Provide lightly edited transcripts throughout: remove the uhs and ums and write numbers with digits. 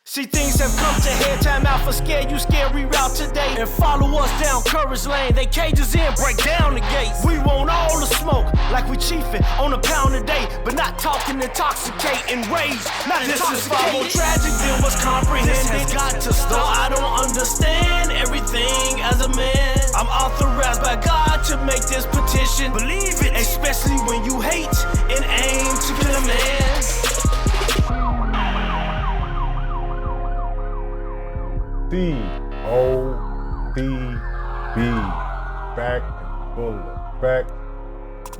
See, things have come to head, time out for scare you, scary route today. And follow us down Courage Lane, they cages in, break down the gates. We want all the smoke, like we chiefin' on a pound a day, but not talking intoxicating rage, not this intoxicating. This is far more tragic than what's comprehended. This has got to stop. I don't understand everything as a man. I'm authorized by God to make this petition. Believe it, especially when you hate and aim to kill a man. TOTB, back and full effect.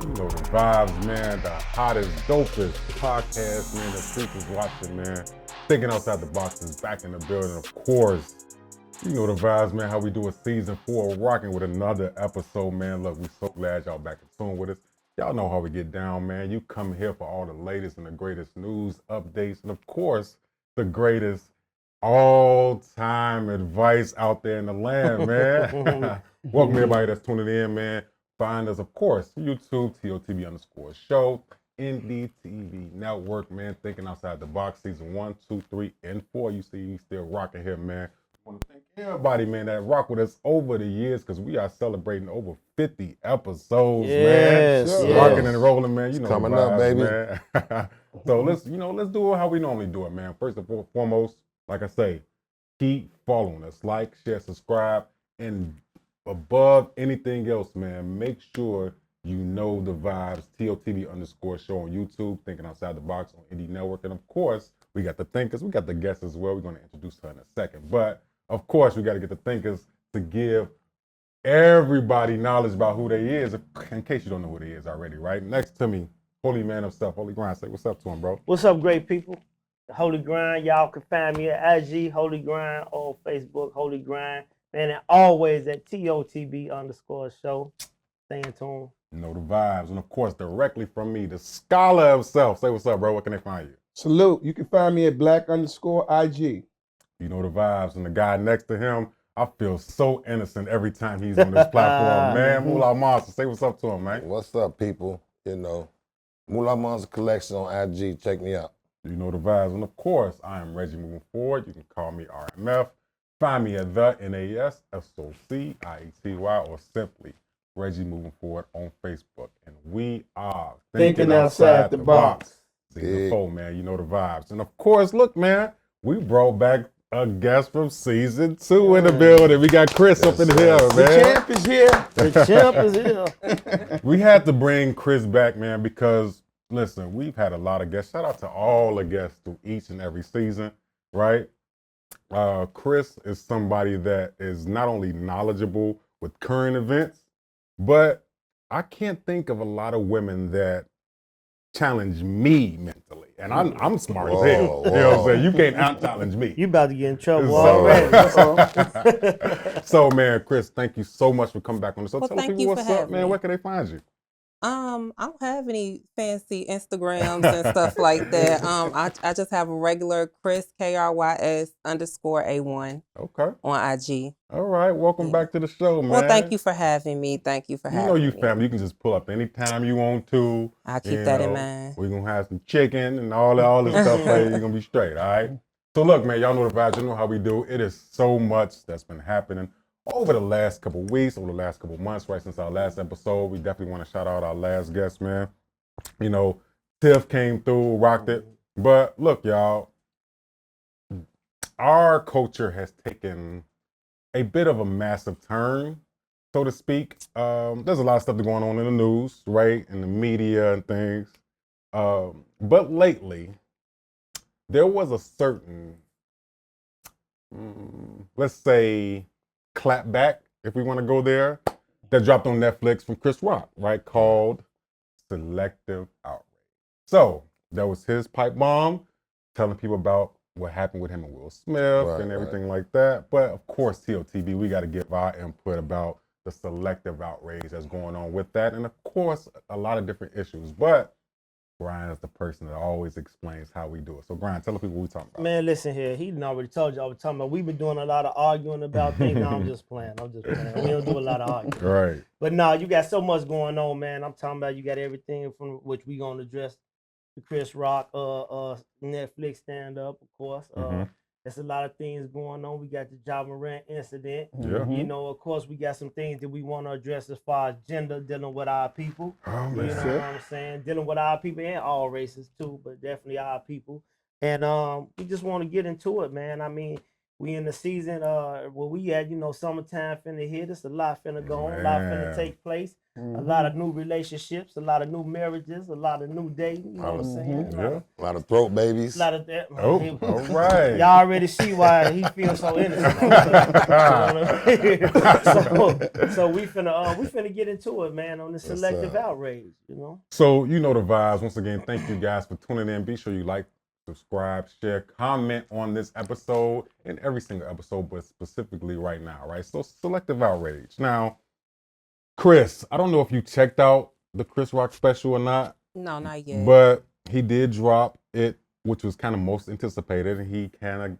You know the vibes, man. The hottest, dopest podcast, man. The streets is watching, man. Thinking outside the box is back in the building, of course. You know the vibes, man. How we do a season 4, rocking with another episode, man. Look, we so glad y'all back in tune with us. Y'all know how we get down, man. You come here for all the latest and the greatest news, updates, and of course, the greatest all-time advice out there in the land, man. Welcome everybody that's tuning in, man. Find us, of course, YouTube, TOTB_show, NDTV Network, man. Thinking outside the box, season 1, 2, 3, and 4. You see, we still rocking here, man. I want to thank everybody, man, that rock with us over the years, because we are celebrating over 50 episodes, man. Yes. Rocking and rolling, man. You know, coming vibes, up, baby. Man. So let's do it how we normally do it, man. First and foremost, like I say, keep following us. Like, share, subscribe, and above anything else, man, make sure you know the vibes. TOTB_show on YouTube, Thinking Outside the Box on Indie Network. And of course, we got the thinkers. We got the guests as well. We're going to introduce her in a second. But of course, we got to get the thinkers to give everybody knowledge about who they is, in case you don't know who they is already, right? Next to me, Holy Man himself, Holy Grind. Say what's up to him, bro. What's up, great people? The Holy Grind, y'all can find me at IG, Holy Grind, on Facebook, Holy Grind, man, and always at TOTB_show. Staying tuned. You know the vibes. And of course, directly from me, the scholar himself. Say what's up, bro. Where can they find you? Salute. You can find me at Black_IG. You know the vibes. And the guy next to him, I feel so innocent every time he's on this platform, man. Moolah Monster. Say what's up to him, man. What's up, people? You know, Moolah Monster Collection on IG. Check me out. You know the vibes. And of course, I am Reggie moving forward. You can call me RMF. Find me at the NASSOCIETY or simply Reggie moving forward on Facebook. And we are Thinking outside the box. Season 4, man. You know the vibes. And of course, look, man, we brought back a guest from season 2 in the building. We got Krys up in here, man. The champ is here. The champ is here. We had to bring Krys back, man, because listen, we've had a lot of guests. Shout out to all the guests through each and every season, right? Krys is somebody that is not only knowledgeable with current events, but I can't think of a lot of women that challenge me mentally. And I'm smart as hell. You know what I'm saying? You can't out-challenge me. You about to get in trouble already. So, man, Krys, thank you so much for coming back on the show. Well, Tell thank people you what's for up, having man. me. Where can they find you? I don't have any fancy Instagrams and stuff like that. I just have a regular Krys, KRYS_A1 Okay. on IG. All right. Welcome back to the show, man. Well, thank you for having me. Thank you for having me. You know you family. You can just pull up anytime you want to. I'll keep that in mind. We're going to have some chicken and all this stuff for you. You're going to be straight, all right? So look, man, y'all know the vibes. You know how we do. It is so much that's been happening over the last couple weeks, over the last couple months, right since our last episode. We definitely want to shout out our last guest, man. You know, Tiff came through, rocked it. But look, y'all, our culture has taken a bit of a massive turn, so to speak. There's a lot of stuff going on in the news, right, in the media and things. But lately, there was a certain, let's say, clapback, if we want to go there, that dropped on Netflix from Chris Rock, right, called Selective Outrage. So that was his pipe bomb, telling people about what happened with him and Will Smith and everything like that. But of course, TOTB, we got to give our input about the selective outrage that's going on with that. And of course, a lot of different issues. But Brian is the person that always explains how we do it. So Brian, tell the people what we're talking about. Man, listen here. He done already told you I was talking about. We've been doing a lot of arguing about things. No, I'm just playing. We don't do a lot of arguing. Right. But no, you got so much going on, man. I'm talking about you got everything from which we gonna address the Chris Rock Netflix stand-up, of course. There's a lot of things going on. We got the Ja Morant incident. Yeah. You know, of course, we got some things that we want to address as far as gender, dealing with our people. Oh, You man. know what I'm saying? Dealing with our people and all races too, but definitely our people. And we just want to get into it, man. I mean, we in the season where we at, you know, summertime finna hit us, a lot finna go on, a lot finna Man. take place, a lot of new relationships, a lot of new marriages, a lot of new dating, you know what I'm saying? Yeah. A lot of throat babies. A lot of that. Oh, all right. Y'all already see why he feels so innocent. So we finna get into it, man, on the selective outrage, you know. So you know the vibes. Once again, thank you guys for tuning in. Be sure you like, subscribe, share, comment on this episode and every single episode, but specifically right now, right? So Selective Outrage. Now, Krys, I don't know if you checked out the Chris Rock special or not, No, not yet. but he did drop it, which was kind of most anticipated. He kind of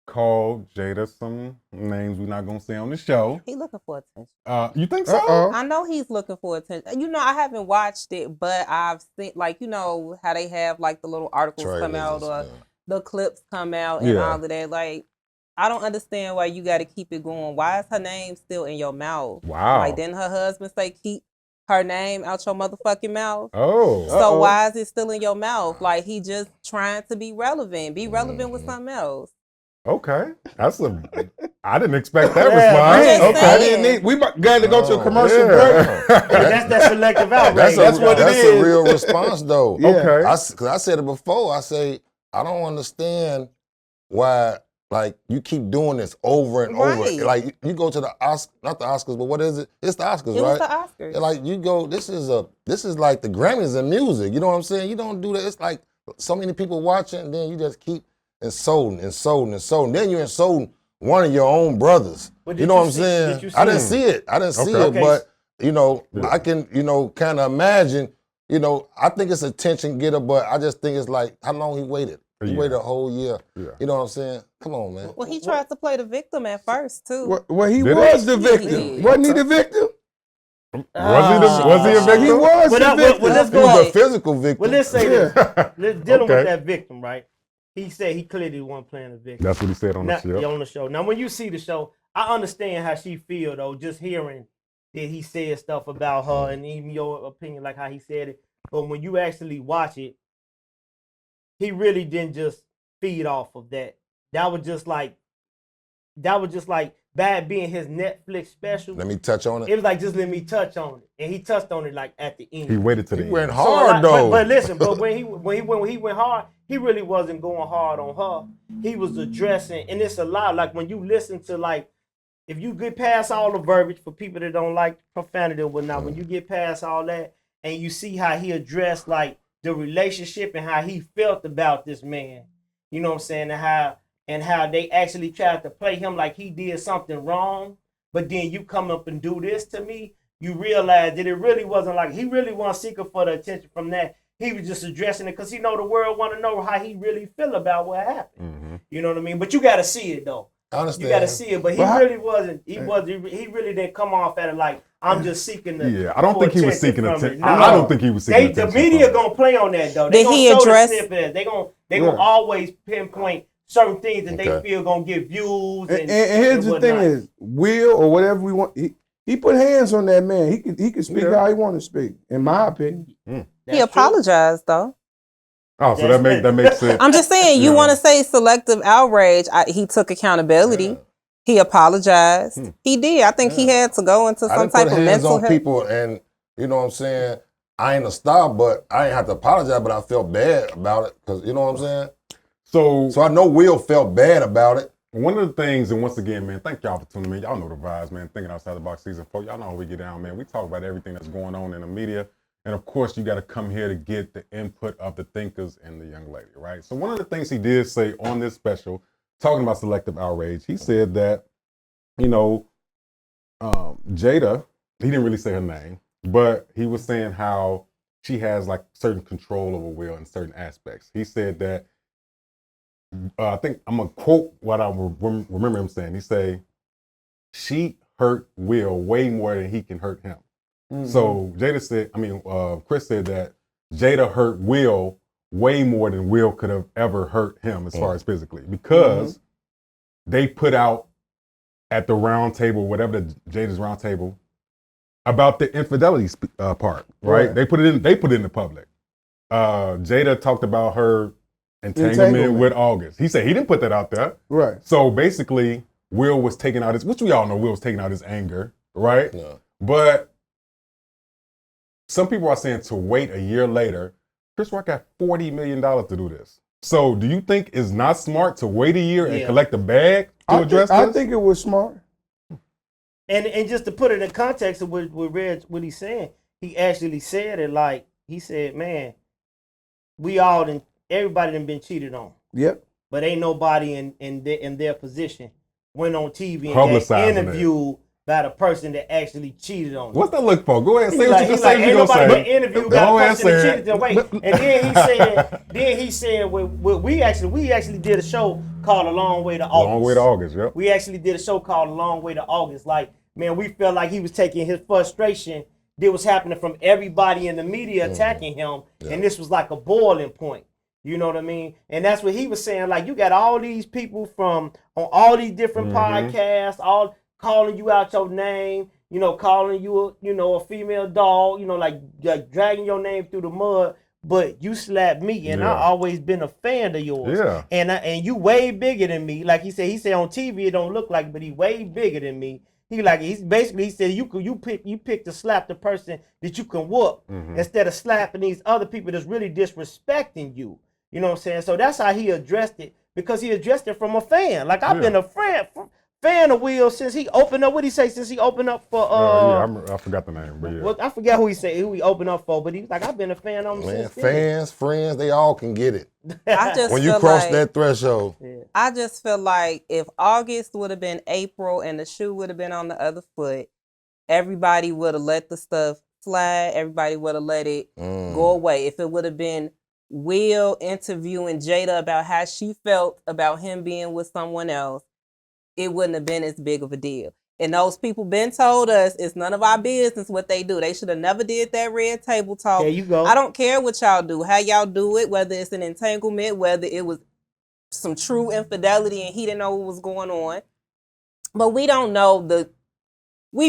called Jada some names we're not gonna say on the show. He looking for attention. You think so? I know he's looking for attention. You know, I haven't watched it, but I've seen, like, you know, how they have like the little articles come out or the clips come out and all of that. Like, I don't understand why you got to keep it going. Why is her name still in your mouth? Wow. Like, didn't her husband say keep her name out your motherfucking mouth? Oh. So why is it still in your mouth? Like, he just trying to be relevant. Be relevant with something else. Okay. I didn't expect that I'm response. just Okay. saying. We got to go to a commercial break. That's that selective outrage. That's what it That's is. a real response, though. Yeah. Okay. Because I said it before. I say, I don't understand why, like, you keep doing this over and Right. over. Like, you go to the Oscars, not the Oscars, but what is it? It's the Oscars, It right? was the Oscars. And, like, you go, this is like the Grammys in music. You know what I'm saying? You don't do that. It's like so many people watching, and then you just keep insulting. Then you're insulting one of your own brothers. But You did know you what I'm see- saying? did you I see didn't it? see it. I didn't see Okay. it, but, you know, Yeah. I can, you know, kind of imagine, you know, I think it's a attention getter, but I just think it's like, how long he waited? A He year. waited a whole year. Yeah. You know what I'm saying? Come on, man. Well, he tried to play the victim at first, too. Well, he Did was he? the victim. did. Wasn't he the victim? Was he a victim? He was Well, the victim. let's He was go. a physical victim. Well, let's say Yeah. this. Dealing Okay. with that victim, right? He said he clearly wasn't playing the victim. That's what he said on the show. On the show. Now, when you see the show, I understand how she feel though, just hearing that he said stuff about her and even your opinion, like how he said it. But when you actually watch it, he really didn't just feed off of that. That was just like Bad being his Netflix special. Let me touch on It it. was like, just let me touch on it, and he touched on it like at the end. He waited to the He end. went So, hard, like, though. But listen, but when he went hard, he really wasn't going hard on her. He was addressing, and it's a lot. Like when you listen to, like, if you get past all the verbiage for people that don't like profanity and whatnot, when you get past all that and you see how he addressed like the relationship and how he felt about this man, you know what I'm saying, and how they actually tried to play him like he did something wrong, but then you come up and do this to me, you realize that it really wasn't like he really wasn't seeking for the attention from that. He was just addressing it because he know the world want to know how he really feel about what happened. You know what I mean? But you got to see it though. I understand. You got to see it. But he really wasn't. He really didn't come off at it like I'm just seeking the. Yeah, I don't think he was seeking attention. No. I don't think he was seeking The attention. media from it. gonna play on that though. Did he address? They gonna always pinpoint certain things that they feel gonna get views. And here's the thing is, Will or whatever we want, he put hands on that man. He could speak how he want to speak, in my opinion. He apologized though. Oh, so that makes sense. I'm just saying, you want to say selective outrage. He took accountability. Yeah. He apologized. He did. I think he had to go into I some didn't type put of hands mental on health. people, and you know what I'm saying. I ain't a star, but I ain't have to apologize. But I felt bad about it because you know what I'm saying. So I know Will felt bad about it. One of the things, and once again, man, thank y'all for tuning in. Y'all know the vibes, man. Thinking Outside the Box Season 4. Y'all know how we get down, man. We talk about everything that's going on in the media. And of course, you got to come here to get the input of the thinkers and the young lady, right? So one of the things he did say on this special, talking about selective outrage, he said that, you know, Jada, he didn't really say her name, but he was saying how she has like certain control over Will in certain aspects. He said that, I think I'm going to quote what I remember him saying. He said, she hurt Will way more than he can hurt him. So Chris said that Jada hurt Will way more than Will could have ever hurt him as far as physically, because they put out at the round table, whatever the Jada's round table, about the infidelity part, right? They put it in the public. Jada talked about her entanglement with August. He said he didn't put that out there. Right. So basically, Will was taking out his, which we all know Will was taking out his anger, right? Yeah. But some people are saying to wait a year later. Chris Rock got $40 million to do this. So do you think it's not smart to wait a year and collect the bag to address this? I think it was smart. And just to put it in context of what he's saying, he actually said it like, he said, man, everybody done been cheated on. Yep. But ain't nobody in their position went on TV and got interviewed by the person that actually cheated on them. What's that look for? Go ahead and say what you just like, said. Ain't nobody been say. interviewed by the person that cheated them. Wait, and then he said, we actually did a show called A Long Way to August. Long Way to August, yep. We actually did a show called A Long Way to August. Like, man, we felt like he was taking his frustration that was happening from everybody in the media attacking him, and this was like a boiling point. You know what I mean? And that's what he was saying. Like, you got all these people on all these different podcasts, all calling you out your name, calling you a female dog, like dragging your name through the mud. But you slapped me, and I always been a fan of yours. Yeah. And you way bigger than me. Like he said on TV it don't look like, but he way bigger than me. He said you pick to slap the person that you can whoop instead of slapping these other people that's really disrespecting you. You know what I'm saying? So that's how he addressed it, because he addressed it from a fan. Like, I've been a fan of Will since he opened up. What did he say? Since he opened up for I forgot the name, but well, I forgot who he opened up for, but he was like, I've been a fan of him since then. Fans, friends, they all can get it. When you cross that threshold. I just feel like if August would have been April and the shoe would have been on the other foot, everybody would have let the stuff slide. Everybody would have let it go away. If it would have been Will interviewing Jada about how she felt about him being with someone else, it wouldn't have been as big of a deal. And those people been told us it's none of our business what they do. They should have never did that red table talk. There you go. I don't care what y'all do, how y'all do it, whether it's an entanglement, whether it was some true infidelity and he didn't know what was going on. But we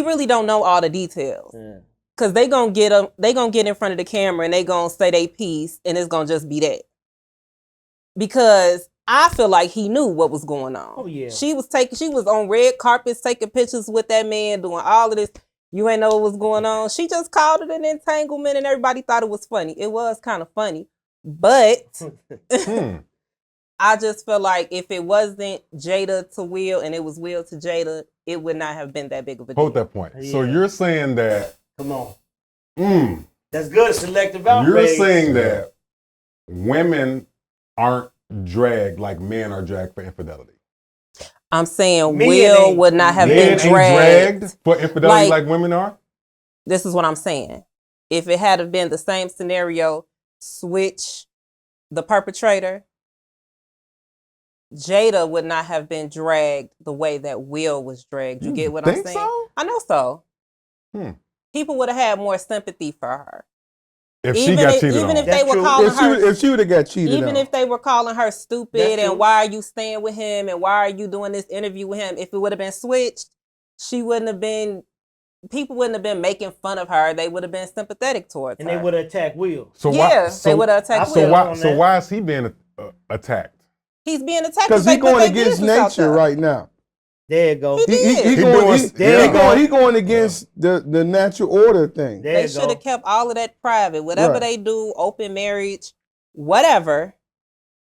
really don't know all the details. Yeah. Cause they gonna get in front of the camera and they gonna say they piece and it's gonna just be that. Because I feel like he knew what was going on. Oh yeah. She was on red carpets taking pictures with that man, doing all of this. You ain't know what was going on. She just called it an entanglement and everybody thought it was funny. It was kind of funny. But I just feel like if it wasn't Jada to Will and it was Will to Jada, it would not have been that big of a deal. Hold that point. Yeah. So you're saying that come on. That's good. Selective outrage. You're saying that women aren't dragged like men are dragged for infidelity. I'm saying Will would not have been dragged for infidelity like women are? This is what I'm saying. If it had been the same scenario, switch the perpetrator, Jada would not have been dragged the way that Will was dragged. You get what I'm saying? So? I know so. People would have had more sympathy for her. If she got cheated on. Even if they were calling her, if she would have got cheated on. Even if they were calling her stupid and why are you staying with him and why are you doing this interview with him? If it would have been switched, people wouldn't have been making fun of her. They would have been sympathetic towards her. And they would have attacked Will. They would have attacked Will. So why is he being attacked? He's being attacked because he's going against nature right now. There you go. He going against the natural order thing. They should have kept all of that private. Whatever they do, open marriage, whatever.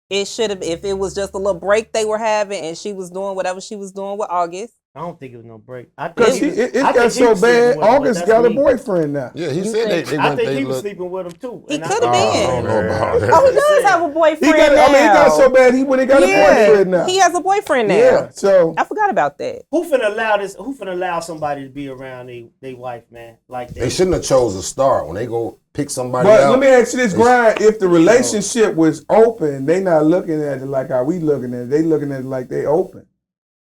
It should have. If it was just a little break they were having, and she was doing whatever she was doing with August. I don't think it was no break. Because it got so bad. August got a boyfriend now. Yeah, he said I think he was sleeping with him too. He could have been. I don't know about that. Oh, he does have a boyfriend now. He got so bad. He went and got a boyfriend now. He has a boyfriend now. Yeah, so I forgot about that. Who finna allow somebody to be around their wife, man? Like that? They shouldn't have chose a star when they go pick somebody but out. Let me ask you this, Brian. If the relationship was open, they not looking at it like how we looking at it. They looking at it like they open.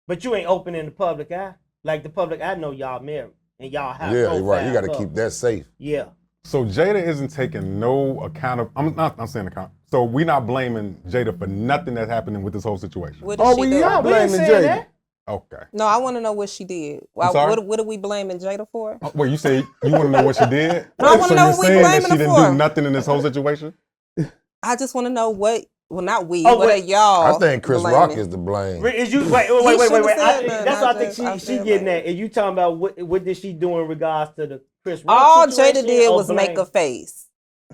But you ain't open in the public eye. Like the public, I know y'all married and y'all have. Yeah, you're right. You got to keep that safe. Yeah. So Jada isn't taking no account of. I'm saying So we're not blaming Jada for nothing that's happening with this whole situation. What did she do? are blaming Jada. That. Okay. No, I want to know what she did. sorry? What are we blaming Jada for? Wait, you say you want to know what she did? No, I wanna so know you're what we saying that blaming she her didn't for. do nothing in this whole situation? I just want to know what. Well, not we. Oh, what wait. are y'all? I think Chris blaming? Rock is to blame. Is you wait? should've said That's what I think I she said getting like- at. And you talking about what did she do in regards to the Chris Rock All situation, Jada did or was make blame? a face,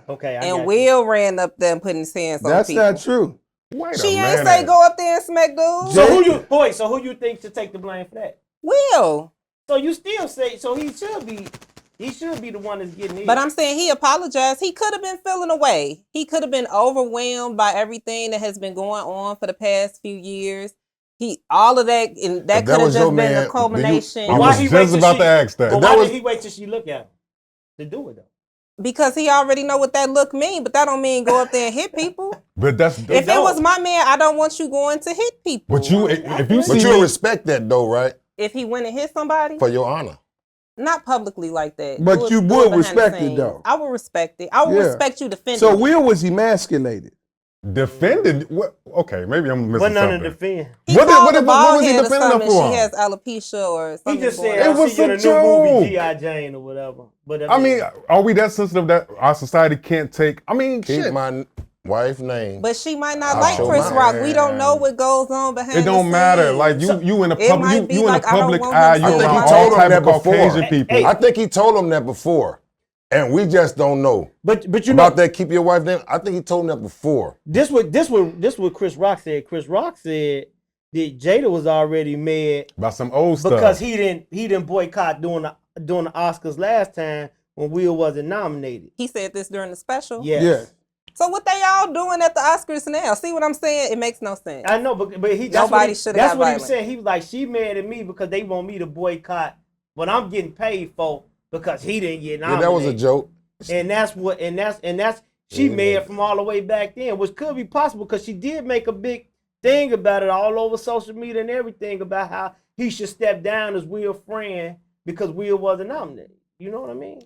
Okay, I and got Will ran up there and putting his hands on That's people. not true. Wait a She ain't minute. say go up there and smack dudes. So who you think should take the blame for that? Will. So you still say so he should be the one that's getting it. But I'm saying he apologized. He could have been feeling away. He could have been overwhelmed by everything that has been going on for the past few years. All of that, and that If that could have was just your been man, the culmination. I Why was he just wait till about she- to ask that. But that why was- did he wait till she look at him to do it though? Because he already know what that look mean, but that don't mean go up there and hit people. But that's If it was my man, I don't want you going to hit people. but you if you But see you me, respect that though, right? If he went and hit somebody, For your honor. not publicly like that. But Do it- you do would behind the respect it, scenes. though. I would respect it. I would Yeah. respect you defending. So it. Will was emasculated. defended what? Okay, maybe I'm missing But none to something. defend. He What did- called what the did- what bald was he head or defending her something. for? She has alopecia or He something. just going said on. It was I see you in some the new movie joke. G.I. Jane or whatever. But I mean, are we that sensitive that our society can't take? I mean, Keep shit. my wife's name. But she might not I'll like show Chris my Rock. We don't hand. know what goes on behind It don't the matter. scenes. Like you in the It public, might be you in like, the I don't public want eye. him You to I think say around he my told all him type that of before. Caucasian people. Hey, I think he told him that before. And we just don't know. But you know About that keep your wife name, I think he told him that before. this what Chris Rock said. Chris Rock said that Jada was already mad About some old stuff. because he didn't boycott doing the Oscars last time when Will wasn't nominated. He said this during the special. Yes. Yeah. So what they all doing at the Oscars now? See what I'm saying? It makes no sense. I know, but he Nobody shoulda That's got what he was violent. saying. He was like, she mad at me because they want me to boycott what I'm getting paid for because he didn't get Yeah, nominated. that was a joke. And that's she Yeah, mad man. from all the way back then, which could be possible because she did make a big thing about it all over social media and everything about how he should step down as Will's friend because Will wasn't nominated. You know what I mean?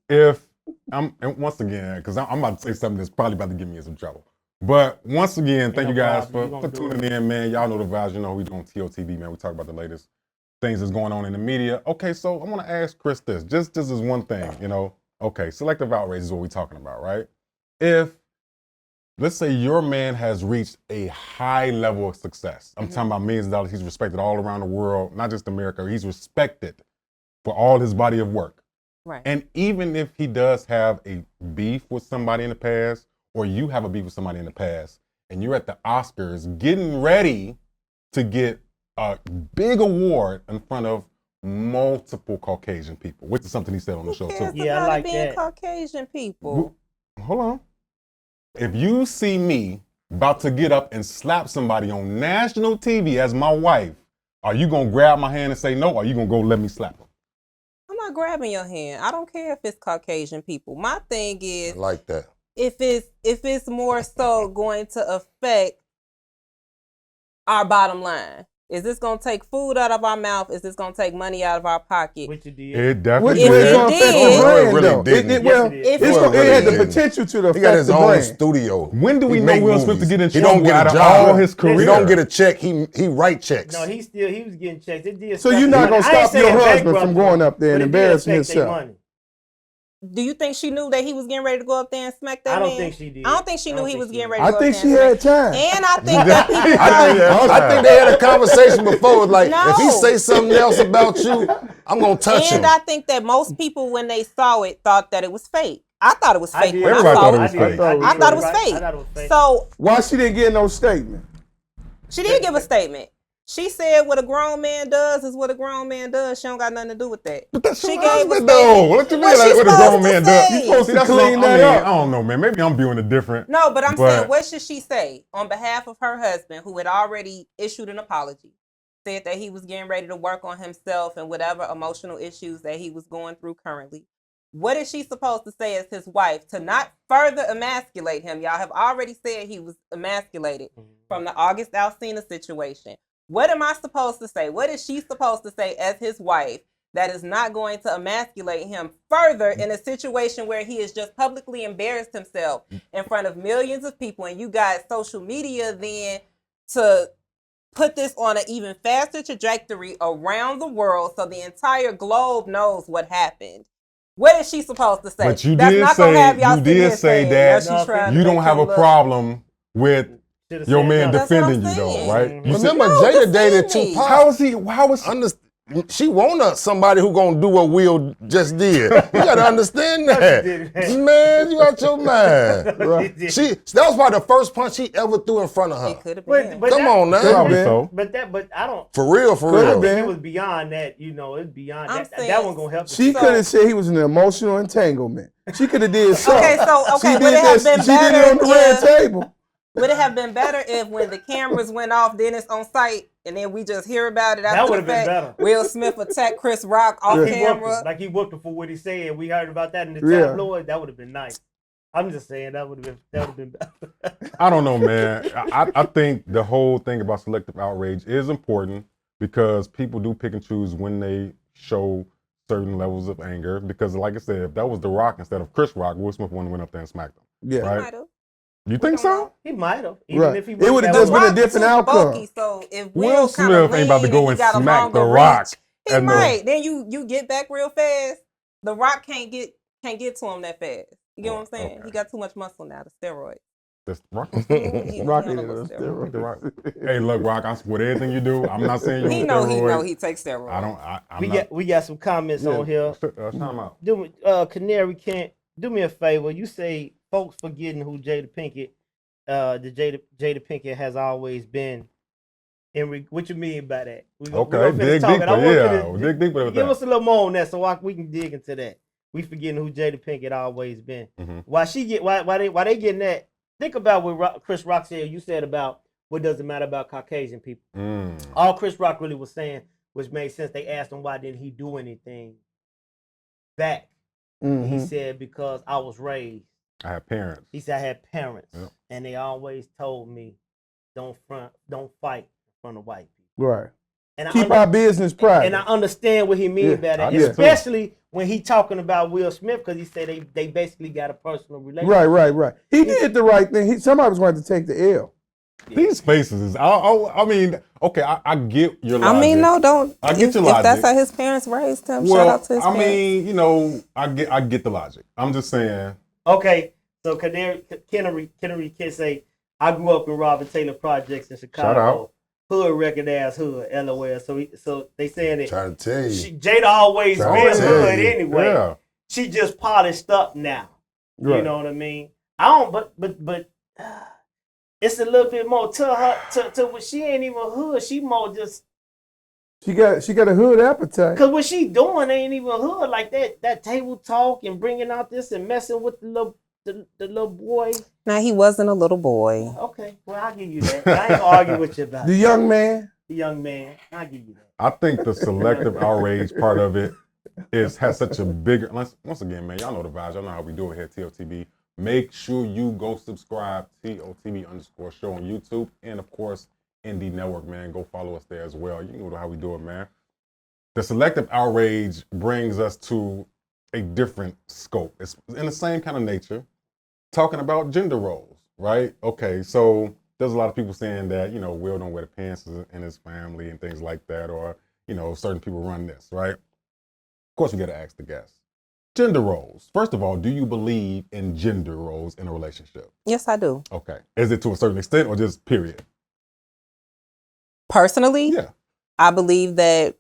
If and once again, because I'm about to say something that's probably about to get me in some trouble. But once again, thank no you guys problem. You for gonna do tuning in, man. Y'all know the vibes. You know we doing TOTB, man. We talk about the latest things that's going on in the media. Okay, so I want to ask Chris this. Just as one thing, you know. Okay, selective outrage is what we're talking about, right? If, let's say your man has reached a high level of success. I'm talking about millions of dollars. He's respected all around the world, not just America. He's respected for all his body of work. Right. And even if he does have a beef with somebody in the past, or you have a beef with somebody in the past, and you're at the Oscars getting ready to get a big award in front of multiple Caucasian people, which is something he said on the show Who too. cares Yeah, I about like it being that. Caucasian people? Hold on. If you see me about to get up and slap somebody on national TV as my wife, are you gonna grab my hand and say no, or are you gonna go let me slap him? I'm not grabbing your hand. I don't care if it's Caucasian people. My thing I is like that. if it's more so going to affect our bottom line. Is this gonna take food out of our mouth? Is this gonna take money out of our pocket? Which you did. It definitely If Well, it it's gonna affect did- the No, it brand, really though. didn't. Yes, Well, it did. If it's it gonna, it had the didn't. potential to He got affect his the own brand. studio. When do we He know make Will Smith to movies. get in He trouble don't get out a of job. all his career? He don't get a check. He write checks. No, he was getting checks. It did. So affect you're not his gonna money. I ain't stop your saying husband bankrupt from going up there but and it did embarrassing affect their himself. money. Do you think she knew that he was getting ready to go up there and smack that I don't man? think she did. I don't think she I knew don't he think was she getting did. ready to I go think up she there had and smack. time. And I think that people I think they had a conversation before. It was like, No. if he say something else about you, I'm gonna touch him. And I think that most people, when they saw it, thought that it was fake. I thought it was I fake did. when I Everybody saw thought it. it was fake. I thought it was I fake. thought it was fake. So Why she didn't get no statement? she did give a statement. She said what a grown man does is what a grown man does. She don't got nothing to do with that. But that's She your gave a husband, statement. though. What you mean? What Like, she what a supposed grown to man say? does? You supposed See, to that's clean what I that mean. up. I don't know, man. Maybe I'm viewing it different. No, but I'm But- saying, what should she say on behalf of her husband, who had already issued an apology, said that he was getting ready to work on himself and whatever emotional issues that he was going through currently? What is she supposed to say as his wife to not further emasculate him? Y'all have already said he was emasculated from the August Alsina situation. What am I supposed to say? What is she supposed to say as his wife that is not going to emasculate him further in a situation where he has just publicly embarrassed himself in front of millions of people, and you got social media then to put this on an even faster trajectory around the world so the entire globe knows what happened. What is she supposed to say? But you That's did not gonna have y'all say, you did say that you don't have a problem with your man defending you though, right? You Remember, Jada dated Tupac. How is he? She want somebody who gonna do what Will just did. You gotta understand that. Man, you out your mind. Right. That was probably the first punch he ever threw in front of her. It could have been. Come on now. But I don't. For real. It was beyond that, it's beyond that. That one gonna help. She could have said he was an emotional entanglement. She could have did something. Okay, would it have been better? She did it on the red table. Would it have been better if when the cameras went off, then it's on site, and then we just hear about it after the fact? That would have been better. Will Smith attacked Chris Rock off camera. He whooped him for what he said. We heard about that in the tabloid. That would have been nice. I'm just saying that would have been better. I don't know, man. I think the whole thing about selective outrage is important because people do pick and choose when they show certain levels of anger. Because, like I said, if that was The Rock instead of Chris Rock, Will Smith wouldn't went up there and smacked him. Yeah, right. You think so? He might have. Right. If it would have just been a different outcome. So if Will Smith ain't about to go and smack The Rock. He might. Then you get back real fast. The Rock can't get to him that fast. You get what I'm saying? Okay. He got too much muscle now. The steroids. The Rock. Rock. Hey, look, Rock. With everything you do, I'm not saying you on steroids. He know he takes steroids. We got some comments on here. Time out. Canary Kent, do me a favor. You say folks forgetting who Jada Pinkett, Jada Pinkett has always been. What you mean by that? Okay, dig deeper. Dig deeper with that. Give us a little more on that so we can dig into that. We forgetting who Jada Pinkett always been. Mm-hmm. Why they getting that? Think about what Chris Rock said. You said about what doesn't matter about Caucasian people. All Chris Rock really was saying, which made sense. They asked him why didn't he do anything back. Mm-hmm. He said because I was raised. I had parents. He said I had parents, and they always told me, don't fight in front of white people. Right. And keep our business private. And I understand what he means by that, especially when he talking about Will Smith, because he said they basically got a personal relationship. Right. He did the right thing. Somebody was going to take the L. These faces is. I mean, okay, I get your logic. I mean, no, don't. I get your logic. If that's how his parents raised him, well, shout out to his parents. I mean, I get the logic. I'm just saying. Okay, so Kennery can say, I grew up in Robin Taylor Projects in Chicago. Shout out. Hood record ass hood, LOL. So they saying that. Trying to tell you. Jada always been hood anyway. Yeah. She just polished up now. Right. You know what I mean? I don't, but it's a little bit more to her. To what she ain't even hood. She more just. She got a hood appetite. Cause what she doing ain't even hood like that. That table talk and bringing out this and messing with the little boy. Now he wasn't a little boy. Okay, well I'll give you that. I ain't gonna argue with you about the young man. The young man. I'll give you that. I think the selective outrage part of it has such a bigger. Once again, man, y'all know the vibes. Y'all know how we do it here at TOTB. Make sure you go subscribe TOTB_show on YouTube, and of course Indie Network, man. Go follow us there as well. You know how we do it, man. The selective outrage brings us to a different scope. It's in the same kind of nature, talking about gender roles, right? Okay, so there's a lot of people saying that, Will don't wear the pants in his family and things like that, or, certain people run this, right? Of course, we got to ask the guests. Gender roles. First of all, do you believe in gender roles in a relationship? Yes, I do. Okay. Is it to a certain extent or just period? Personally, yeah, I believe that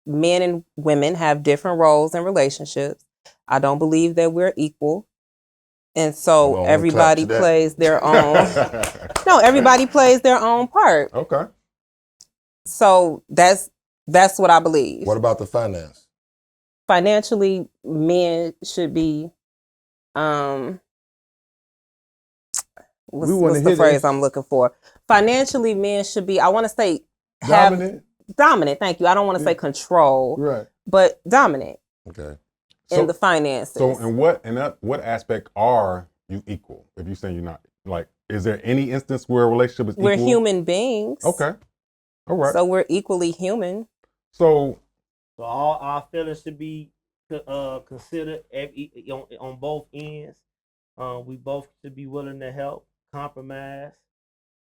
men and women have different roles in relationships. I don't believe that we're equal. And so everybody plays their own. No, everybody plays their own part. Okay. So that's what I believe. What about the finance? Financially, men should be what's the phrase I'm looking for? Financially, men should be, I want to say dominant, thank you. I don't want to say control. Right. But dominant. Okay. In the finances. So in what aspect are you equal? If you're saying you're not, like, is there any instance where a relationship is equal? We're human beings. Okay. All right. So we're equally human. So So all our feelings should be considered on both ends. We both should be willing to help, compromise.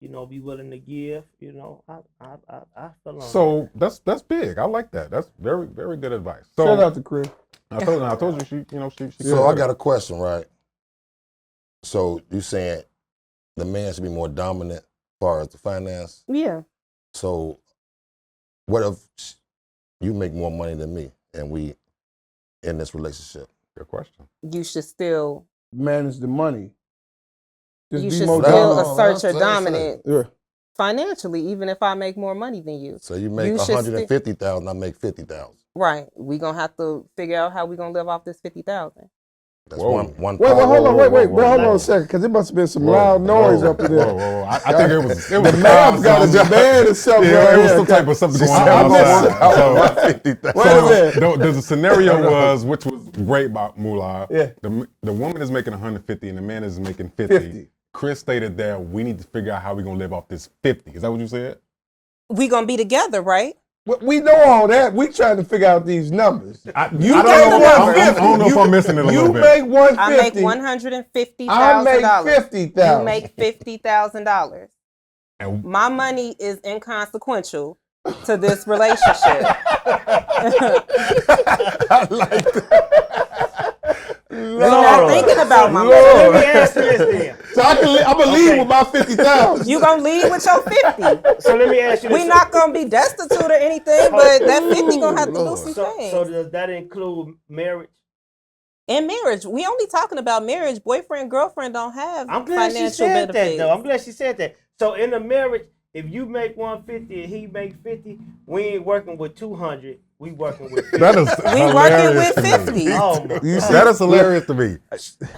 Be willing to give. I feel on So that's big. I like that. That's very, very good advice. So Shout out to Chris. I told you she. So I got a question, right? So you saying the man should be more dominant as far as the finance? Yeah. So what if you make more money than me and we in this relationship? Good question. You should still manage the money. You be should more still dominant. assert your dominance Yeah. financially, even if I make more money than you. So you make You should 150,000, I make 50,000. Right. We're going to have to figure out how we're going to live off this 50,000. That's Whoa. one. Wait, hold on, wait, whoa, hold whoa. on a second, because it must have been some loud noise up in there. Whoa. I think it was The math got a demand or something. Yeah, right it was here. some type of something going on I outside. missed it. Wait a minute. The scenario was, which was great about Moolah. Yeah. The woman is making 150 and the man is making 50. Chris stated that we need to figure out how we're gonna live off this 50. Is that what you said? We going to be together, right? We know all that. We trying to figure out these numbers. I got don't the know. 150. I don't know if I'm missing it a little You bit. make 150. I make $150,000. I make 50,000. You make $50,000. And My money is inconsequential to this relationship. I like that. We're not thinking about my money. Let me ask you this then. So I'm gonna leave with my 50,000. You gonna leave with your 50. So let me ask you this. We not gonna be destitute or anything, but that 50 gonna have to do some things. So does that include marriage? In marriage, we only talking about marriage. Boyfriend, girlfriend don't have I'm glad she financial said benefits. that though. I'm glad she said that. So in a marriage, if you make 150 and he make 50, we ain't working with 200. We working with 50. that is We working with 50. Oh my You God. see, That is hilarious to me.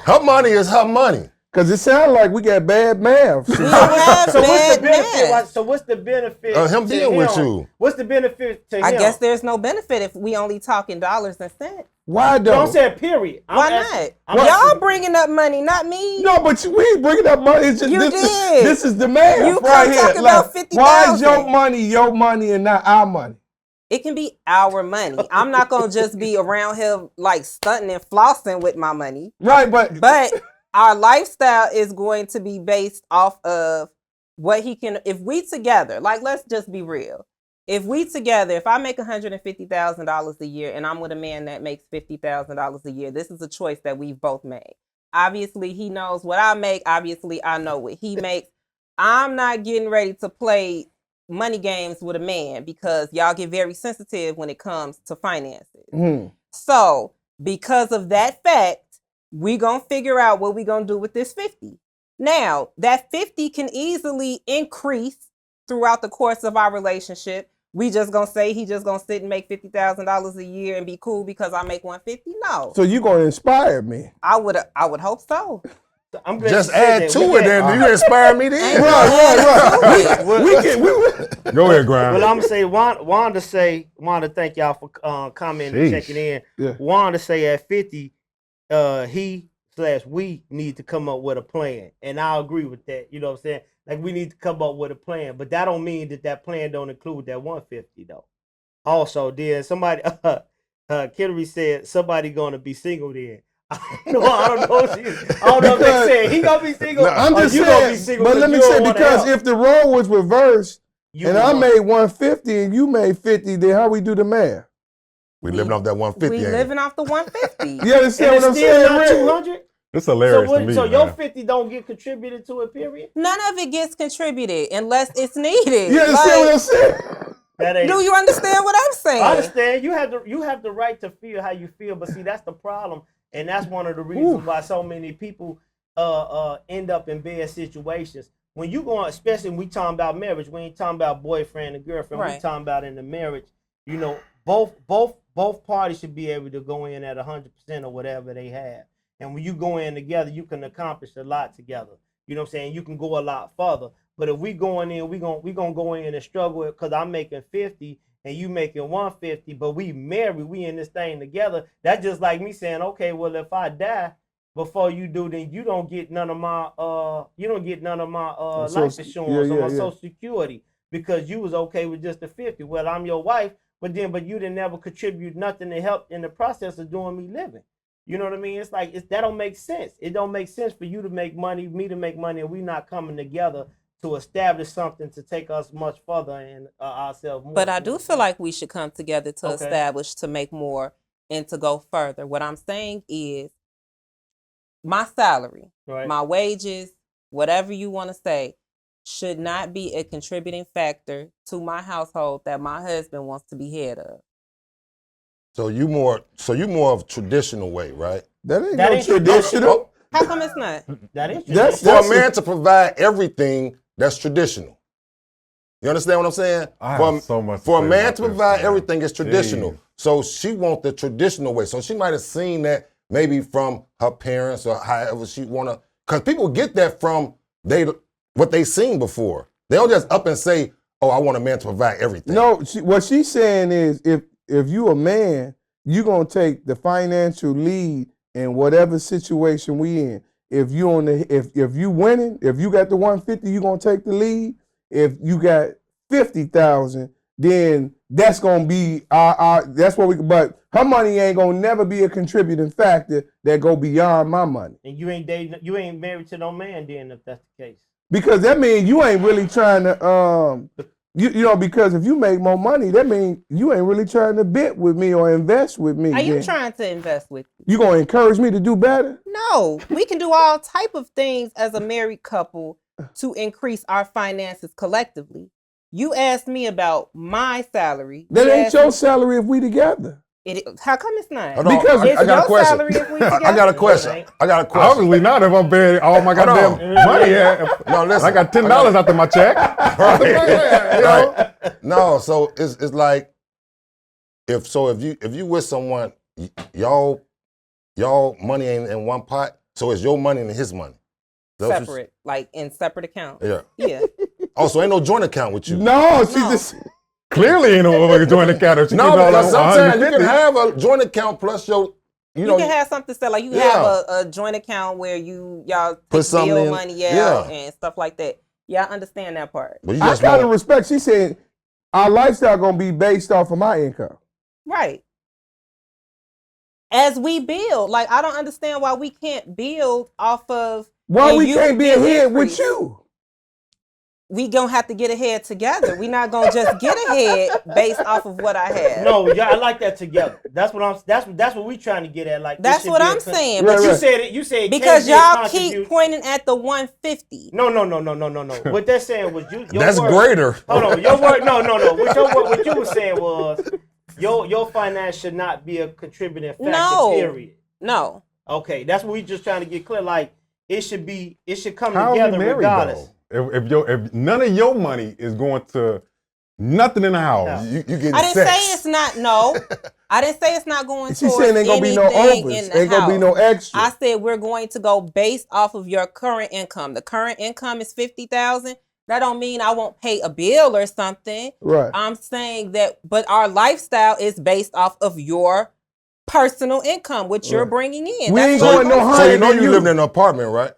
Her money is her money. because it sounds like we got bad math. We don't have So what's the bad benefit? math. So what's the benefit? Him to being with you. What's the benefit to him? I guess there's no benefit if we only talking dollars and cents. Why No, though? I'm saying period. Why not? Y'all bringing up money, not me. No, but we ain't bringing up money. It's just You this did. this is the math You right come here. talking about 50,000. Why is your money and not our money? It can be our money. I'm not gonna just be around here like stunting and flossing with my money. Right, but Our lifestyle is going to be based off of what he can. If we together, like let's just be real. If we together, if I make $150,000 a year and I'm with a man that makes $50,000 a year, this is a choice that we've both made. Obviously, he knows what I make. Obviously, I know what he makes. I'm not getting ready to play money games with a man because y'all get very sensitive when it comes to finances. So, because of that fact, we gonna figure out what we gonna do with this 50. Now, that 50 can easily increase throughout the course of our relationship. We just gonna say he just gonna sit and make $50,000 a year and be cool because I make 150? No. so you gonna inspire me. I would hope so. I'm glad Just you said add that. to We it can't- then. You inspire me then. Right. Well, Go ahead, Grind. Well, I'm gonna say Wanda, thank y'all for commenting and Sheesh. checking in. Yeah. Wanda say at 50, we need to come up with a plan, and I agree with that. You know what I'm saying? Like we need to come up with a plan, but that don't mean that plan don't include that 150 though. Also, then somebody, Kennedy said somebody gonna be single then. I don't know. I don't know if they said he gonna be single. I'm or just you gonna be saying, single but let me you say, don't wanna because help. if the role was reversed You and would I want- made 150 and you made 50, then how we do the math? We living off that 150. We ain't living off the 150. You understand and what I'm it's still saying, not Rick? 200. It's hilarious to me, So your man. 50 don't get contributed to it, period. None of it gets contributed unless it's needed. You understand what I'm saying? That ain't. Do you understand what I'm saying? I understand. You have the right to feel how you feel, but see that's the problem, and that's one of the reasons why so many people end up in bad situations. When you go, especially when we talking about marriage, we ain't talking about boyfriend and girlfriend. Right. We talking about in the marriage. You know, both parties should be able to go in at 100% or whatever they have. And when you go in together, you can accomplish a lot together. You know what I'm saying? You can go a lot further. But if we going in, we gonna go in and struggle because I'm making 50 and you making 150, but we married, we in this thing together. That's just like me saying, okay, well if I die before you do, then you don't get none of my life insurance or my Social Security because you was okay with just the 50. Well, I'm your wife, but you didn't never contribute nothing to help in the process of doing me living. You know what I mean? It's like that don't make sense. It don't make sense for you to make money, me to make money, and we not coming together to establish something to take us much further and ourselves more. But I do feel like we should come together to establish, to make more, and to go further. What I'm saying is my salary, my wages, whatever you want to say, should not be a contributing factor to my household that my husband wants to be head of. So you more of traditional way, right? That ain't traditional. How come it's not? That is traditional. For a man to provide everything that's traditional. You understand what I'm saying? For a man to provide everything is traditional. Jeez. So she wants the traditional way. So she might have seen that maybe from her parents or however she wanna. Because people get that from what they seen before. They don't just up and say, "Oh, I want a man to provide everything." No, what she's saying is, if you a man, you gonna take the financial lead in whatever situation we in. If you if you winning, if you got the 150, you gonna take the lead. If you got 50,000, then that's gonna be that's what we. But her money ain't gonna never be a contributing factor that go beyond my money. And you ain't married to no man then, if that's the case. Because that means you ain't really trying to you know, because if you make more money, that means you ain't really trying to bid with me or invest with me. Are you trying to invest with me? You gonna encourage me to do better? No, we can do all type of things as a married couple to increase our finances collectively. You asked me about my salary. That ain't your salary if we together. How come it's not? Because it's I got a question. Salary if we together. I got a question. Obviously not if I'm paying all my goddamn money. No, listen. I got $10 after my check. Right. No, so it's like if you with someone, y'all money ain't in one pot, so it's your money and his money. Separate, like in separate accounts. Yeah. Oh, so ain't no joint account with you? No, she just. Clearly ain't no joint account. No, because sometimes you can have a joint account plus your, you can have something set, like you have a joint account where y'all put bill money out and stuff like that. Yeah, I understand that part. I kind of respect. She said our lifestyle gonna be based off of my income. Right. As we build, like I don't understand why we can't build off of. Why we can't be ahead with you? We gonna have to get ahead together. We not gonna just get ahead based off of what I have. No, I like that together. That's what we trying to get at. Like that's what I'm saying. But you said because y'all keep pointing at the 150. No. What they're saying was that's word, greater. Hold on, your word. No. What you were saying was your finance should not be a contributing factor. Period. No. Okay, that's what we just trying to get clear. Like it should come together regardless. If none of your money is going to nothing in the house, you getting I didn't sex. say it's not. No, I didn't say it's not going. She said ain't gonna be no overs. Ain't gonna be no extra. I said we're going to go based off of your current income. The current income is 50,000. That don't mean I won't pay a bill or something. Right. I'm saying that, but our lifestyle is based off of your personal income, which you're bringing in. We ain't going no higher. So you know you live in an apartment, right?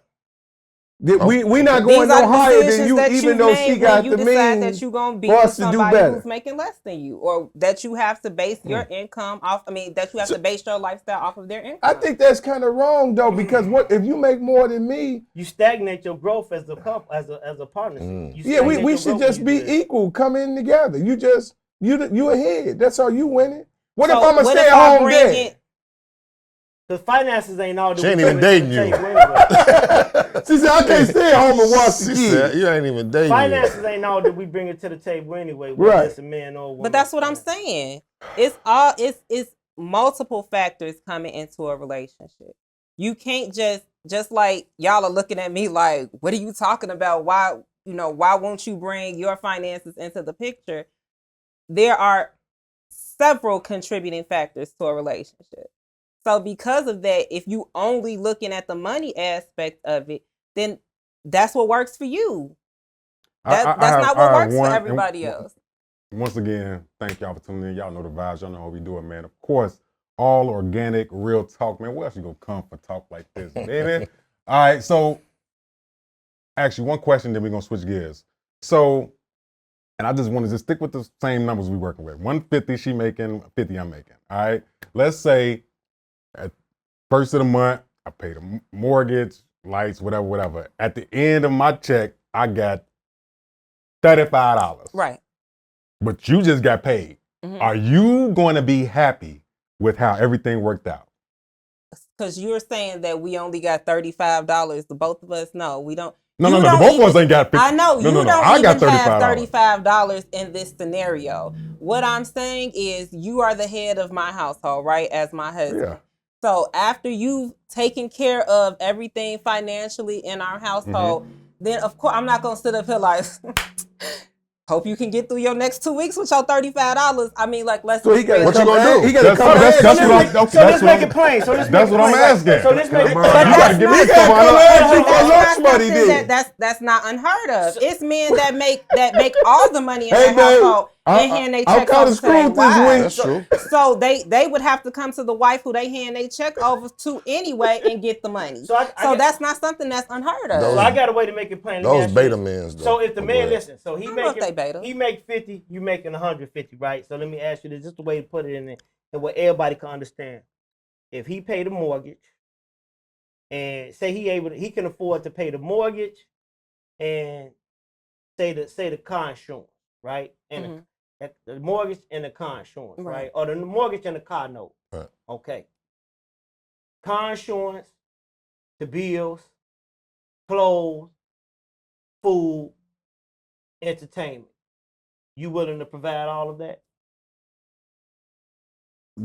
We not going no higher than you, even though she got the means that you're gonna be with somebody who's making less than you, or that you have to base your income off. I mean, that you have to base your lifestyle off of their income. I think that's kind of wrong though, because what if you make more than me? You stagnate your growth as a couple, as a partnership. We should just be equal, come in together. You ahead. That's all you winning. What if I'm a stay at home dad? The finances ain't all that. She ain't even dating you. She said, I can't stay at home and watch the kids. You ain't even dating finances ain't all that we bring it to the table anyway. Whether it's a man or a woman. But that's what I'm saying. It's multiple factors coming into a relationship. You can't just like y'all are looking at me like, what are you talking about? Why won't you bring your finances into the picture? There are several contributing factors to a relationship. So because of that, if you only looking at the money aspect of it, then that's what works for you. That's not what works for everybody else. Once again, thank y'all for tuning in. Y'all know the vibes. Y'all know how we do it, man. Of course, all organic, real talk, man. Where else you gonna come for talk like this, baby? All right, so actually one question, then we're gonna switch gears. So and I just want to just stick with the same numbers we working with. 150 she making, 50 I'm making. All right. Let's say at first of the month, I paid a mortgage, lights, whatever. At the end of my check, I got $35. Right. But you just got paid. Mm-hmm. Are you going to be happy with how everything worked out? Because you're saying that we only got $35. The both of us, no, we don't. No. The both of us ain't got 50. I know you don't I even got have $35 in this scenario. What I'm saying is, you are the head of my household, right? As my husband. Yeah. So after you've taken care of everything financially in our household, then of course I'm not gonna sit up here like, hope you can get through your next 2 weeks with your $35. I mean, like, let's. So he got What you gonna do? He got to come That's back. what So let's make it plain. That's what I'm asking. So let's make it plain. But You gotta give me that's some not- money. that's not money something then. that's not unheard of. It's men that make all the money in Hey, their babe, household and hand they I'm checks kinda over to their screwed this week. wives. That's true. So they would have to come to the wife who they hand they check over to anyway and get the money. So that's not something that's unheard of. So I got a way to make it plain. Let me Those ask you beta this. men. Though. So if the Oh, man go ahead. listen, so I don't know if they beta. he make 50, you making 150, right? So let me ask you this, just the way to put it in there, and what everybody can understand. If he paid the mortgage, and say he can afford to pay the mortgage, and say the car insurance, right? And the mortgage and the car insurance, right? Or the mortgage and the car note. Right. Okay. Car insurance, the bills, clothes, food, entertainment. You willing to provide all of that?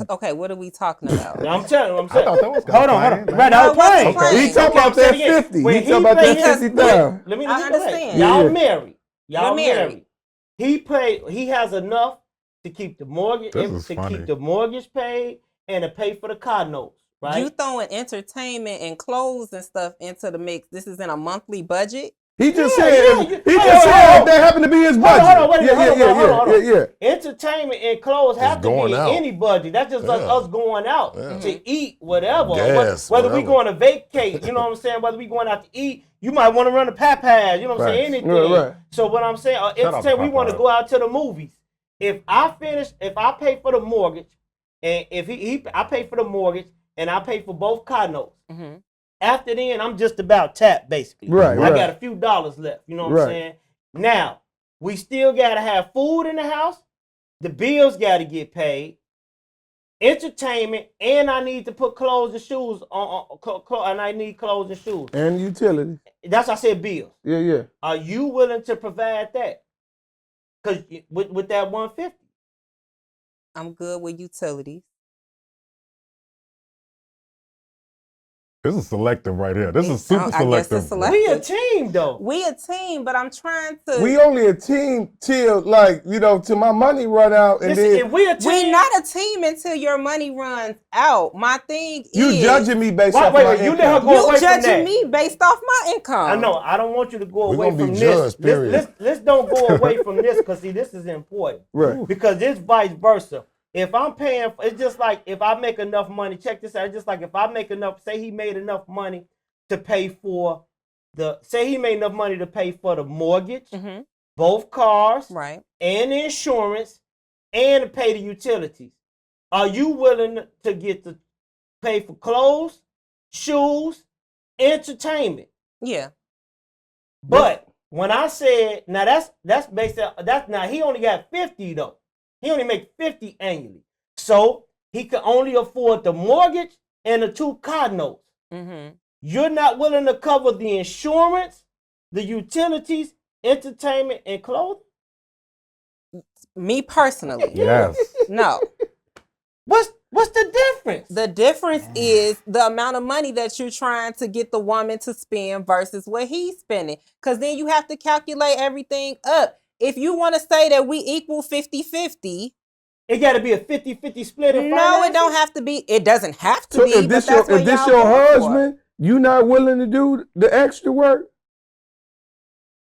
Okay, what are we talking about? I'm telling you, I thought that was Hold on. man. Right, I was No, what's playing. the plan? He talking about I'm that saying it 50. when He he talking about played that his- 50,000. Let me I get that. understand. Y'all Yeah. married. Y'all You're married. He has enough to keep the mortgage This is to funny. keep the mortgage paid and to pay for the car notes, right? You throwing entertainment and clothes and stuff into the mix. This is in a monthly budget. He just Yeah, said, yeah, he you- just hold said on. that happened to be his Hold budget. on, wait a minute, hold on. Yeah. Entertainment and clothes have to going be out. any budget. That's just us going out Yeah. to eat, whatever. Gas, whether we whatever. going to vacate, you know what I'm saying? Whether we going out to eat, you might want to run a Papas, you know what I'm saying? Facts. Anything. Right. So what I'm saying, out entertainment, to we want to Popeyes. go out to the movies. If I pay for the mortgage, and if I pay for the mortgage, and I pay for both car notes. Mm-hmm. After then, I'm just about tapped, basically. Right, I right. got a few dollars left, you know what Right. I'm saying? Now, we still got to have food in the house. The bills got to get paid. Entertainment, and I need to put clothes and shoes on, and I need clothes and shoes. And utilities. That's why I said bills. Yeah. Are you willing to provide that? Because with that 150. I'm good with utilities. This is selective right here. This is super I guess selective. it's selective. We a team, though. We a team, but I'm trying to. We only a team till, like, till my money run out, and Listen, then if we a team, We're not a team until your money runs out. My thing you is judging me based Wait, off wait, my you let income. her go away you from judging that. me based off my income. I know. I don't want you to go We away gonna be from judged, this. period. Let's don't go away from this because see, this is important. Right. Because it's vice versa. If I'm paying, it's just like if I make enough money. Check this out. It's just like if I make enough. Say he made enough money to pay for the mortgage, both cars, Right. and the insurance, and to pay the utilities. Are you willing to pay for clothes, shoes, entertainment? Yeah. But when I said, now that's based on now he only got 50 though. He only make 50 annually. So he can only afford the mortgage and the 2 car notes. Mm-hmm. You're not willing to cover the insurance, the utilities, entertainment, and clothing? Me personally. Yes. No. What's the difference? The difference is the amount of money that you're trying to get the woman to spend versus what he's spending. Because then you have to calculate everything up. If you want to say that we equal 50-50, it got to be a 50-50 split in no, finances? it don't have to be. It doesn't have to So be. if this but that's what your y'all going for. husband, you not willing to do the extra work?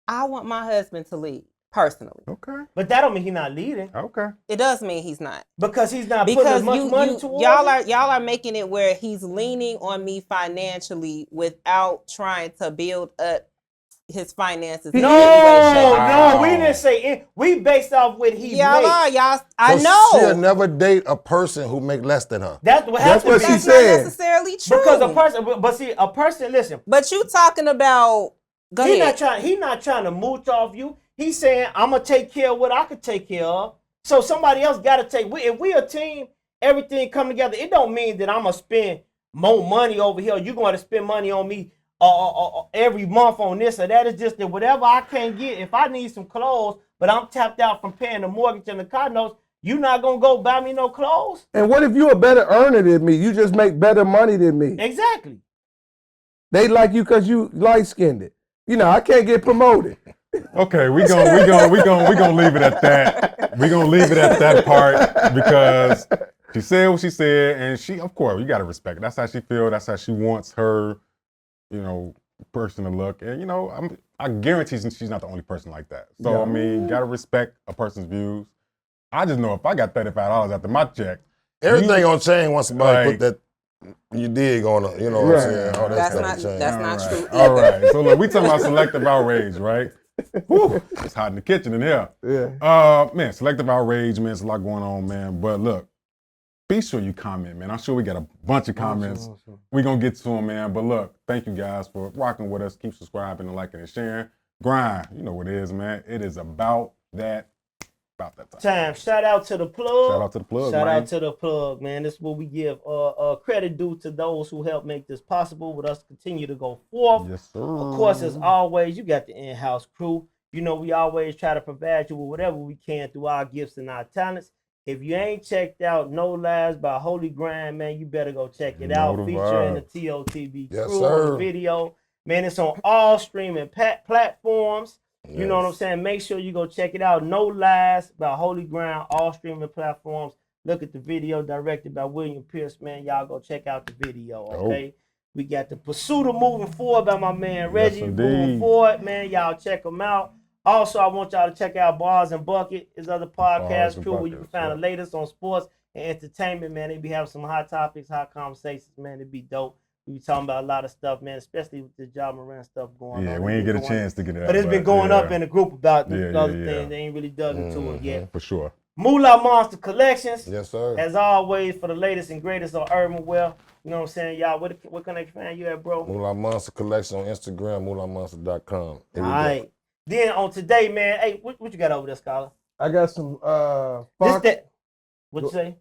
I want my husband to lead personally. Okay. But that don't mean he's not leading. Okay. It does mean he's not. Because he's not putting Because as much money towards y'all are making it where he's leaning on me financially without trying to build up his finances. No, we didn't say it. We based off what he makes. Y'all. I know. She'll never date a person who make less than her. That's what she That's said. not necessarily true. Because a person, listen. But you talking about? Go ahead. He not trying to mooch off you. He's saying I'm gonna take care of what I could take care of. So somebody else got to take. If we a team, everything come together. It don't mean that I'm gonna spend more money over here. You're going to spend money on me every month on this or that. Is just that whatever I can't get. If I need some clothes, but I'm tapped out from paying the mortgage and the car notes, you not gonna go buy me no clothes. And what if you a better earner than me? You just make better money than me. Exactly. They like you because you light skinned it. You know, I can't get promoted. Okay, we gonna leave it at that. We gonna leave it at that part because she said what she said, and she, of course, you gotta respect it. That's how she feel. That's how she wants her, person to look. And I guarantee she's not the only person like that. So I mean, gotta respect a person's views. I just know if I got $35 after my check, everything on change once somebody put that. You dig on it, you know what I'm saying? Oh, that's not true. All right. So look, we talking about selective outrage, right? Whew, it's hot in the kitchen in here. Yeah. Man, selective outrage, man, it's a lot going on, man. But look, be sure you comment, man. I'm sure we got a bunch of comments. We're gonna get to them, man. But look, thank you guys for rocking with us. Keep subscribing and liking and sharing. Grind, you know what it is, man. It is about that time. Shout out to the plug. Shout out to the plug, Shout man. out to the plug, man. This is what we give credit due to those who help make this possible with us continue to go forth. Yes, sir. Of course, as always, you got the in-house crew. We always try to provide you with whatever we can through our gifts and our talents. If you ain't checked out No Lies by Holy Grind, man, you better go check it out. Featuring the TOTB crew on the video. Man, it's on all streaming platforms. You know what I'm saying? Make sure you go check it out. No Lies by Holy Ground, all streaming platforms. Look at the video directed by William Pierce, man. Y'all go check out the video, okay? We got The Pursuit of Moving Forward by my man Reggie. Moving Forward, man. Y'all check them out. Also, I want y'all to check out Bars and Bucket, his other podcast crew, where you can find the latest on sports and entertainment, man. They be having some hot topics, hot conversations, man. It be dope. We talking about a lot of stuff, man, especially with the Ja Morant stuff going on. Yeah, we ain't get a chance to get it out. But it's been going up in the group about the other things. They ain't really dug into it yet. For sure. Moolah Monster Collections. Yes, sir. As always, for the latest and greatest on urban wear. You know what I'm saying, y'all? What can they find you at, bro? Moolah Monster Collection on Instagram, moolahmonster.com. All right. Then on today, man, hey, what you got over there, Scholar? I got some What you say?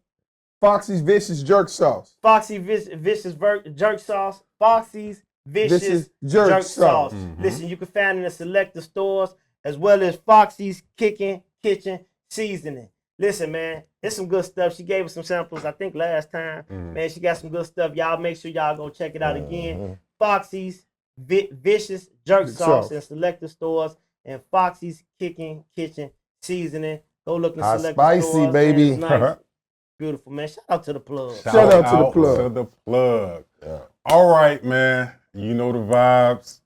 Foxy's Vicious Jerk Sauce. Foxy Vicious Jerk Sauce. Foxy's Vicious Jerk Sauce. Mm-hmm. Listen, you can find it in the selected stores as well as Foxy's Kitchen Seasoning. Listen, man, it's some good stuff. She gave us some samples, I think, last time. Man, she got some good stuff. Y'all make sure y'all go check it out again. Foxy's Vicious Jerk Sauce in selected stores and Foxy's Kitchen Seasoning. Go look in selected stores. Spicy, baby. Nice. Beautiful, man. Shout out to the plug. Shout out to the plug. Yeah. All right, man. You know the vibes.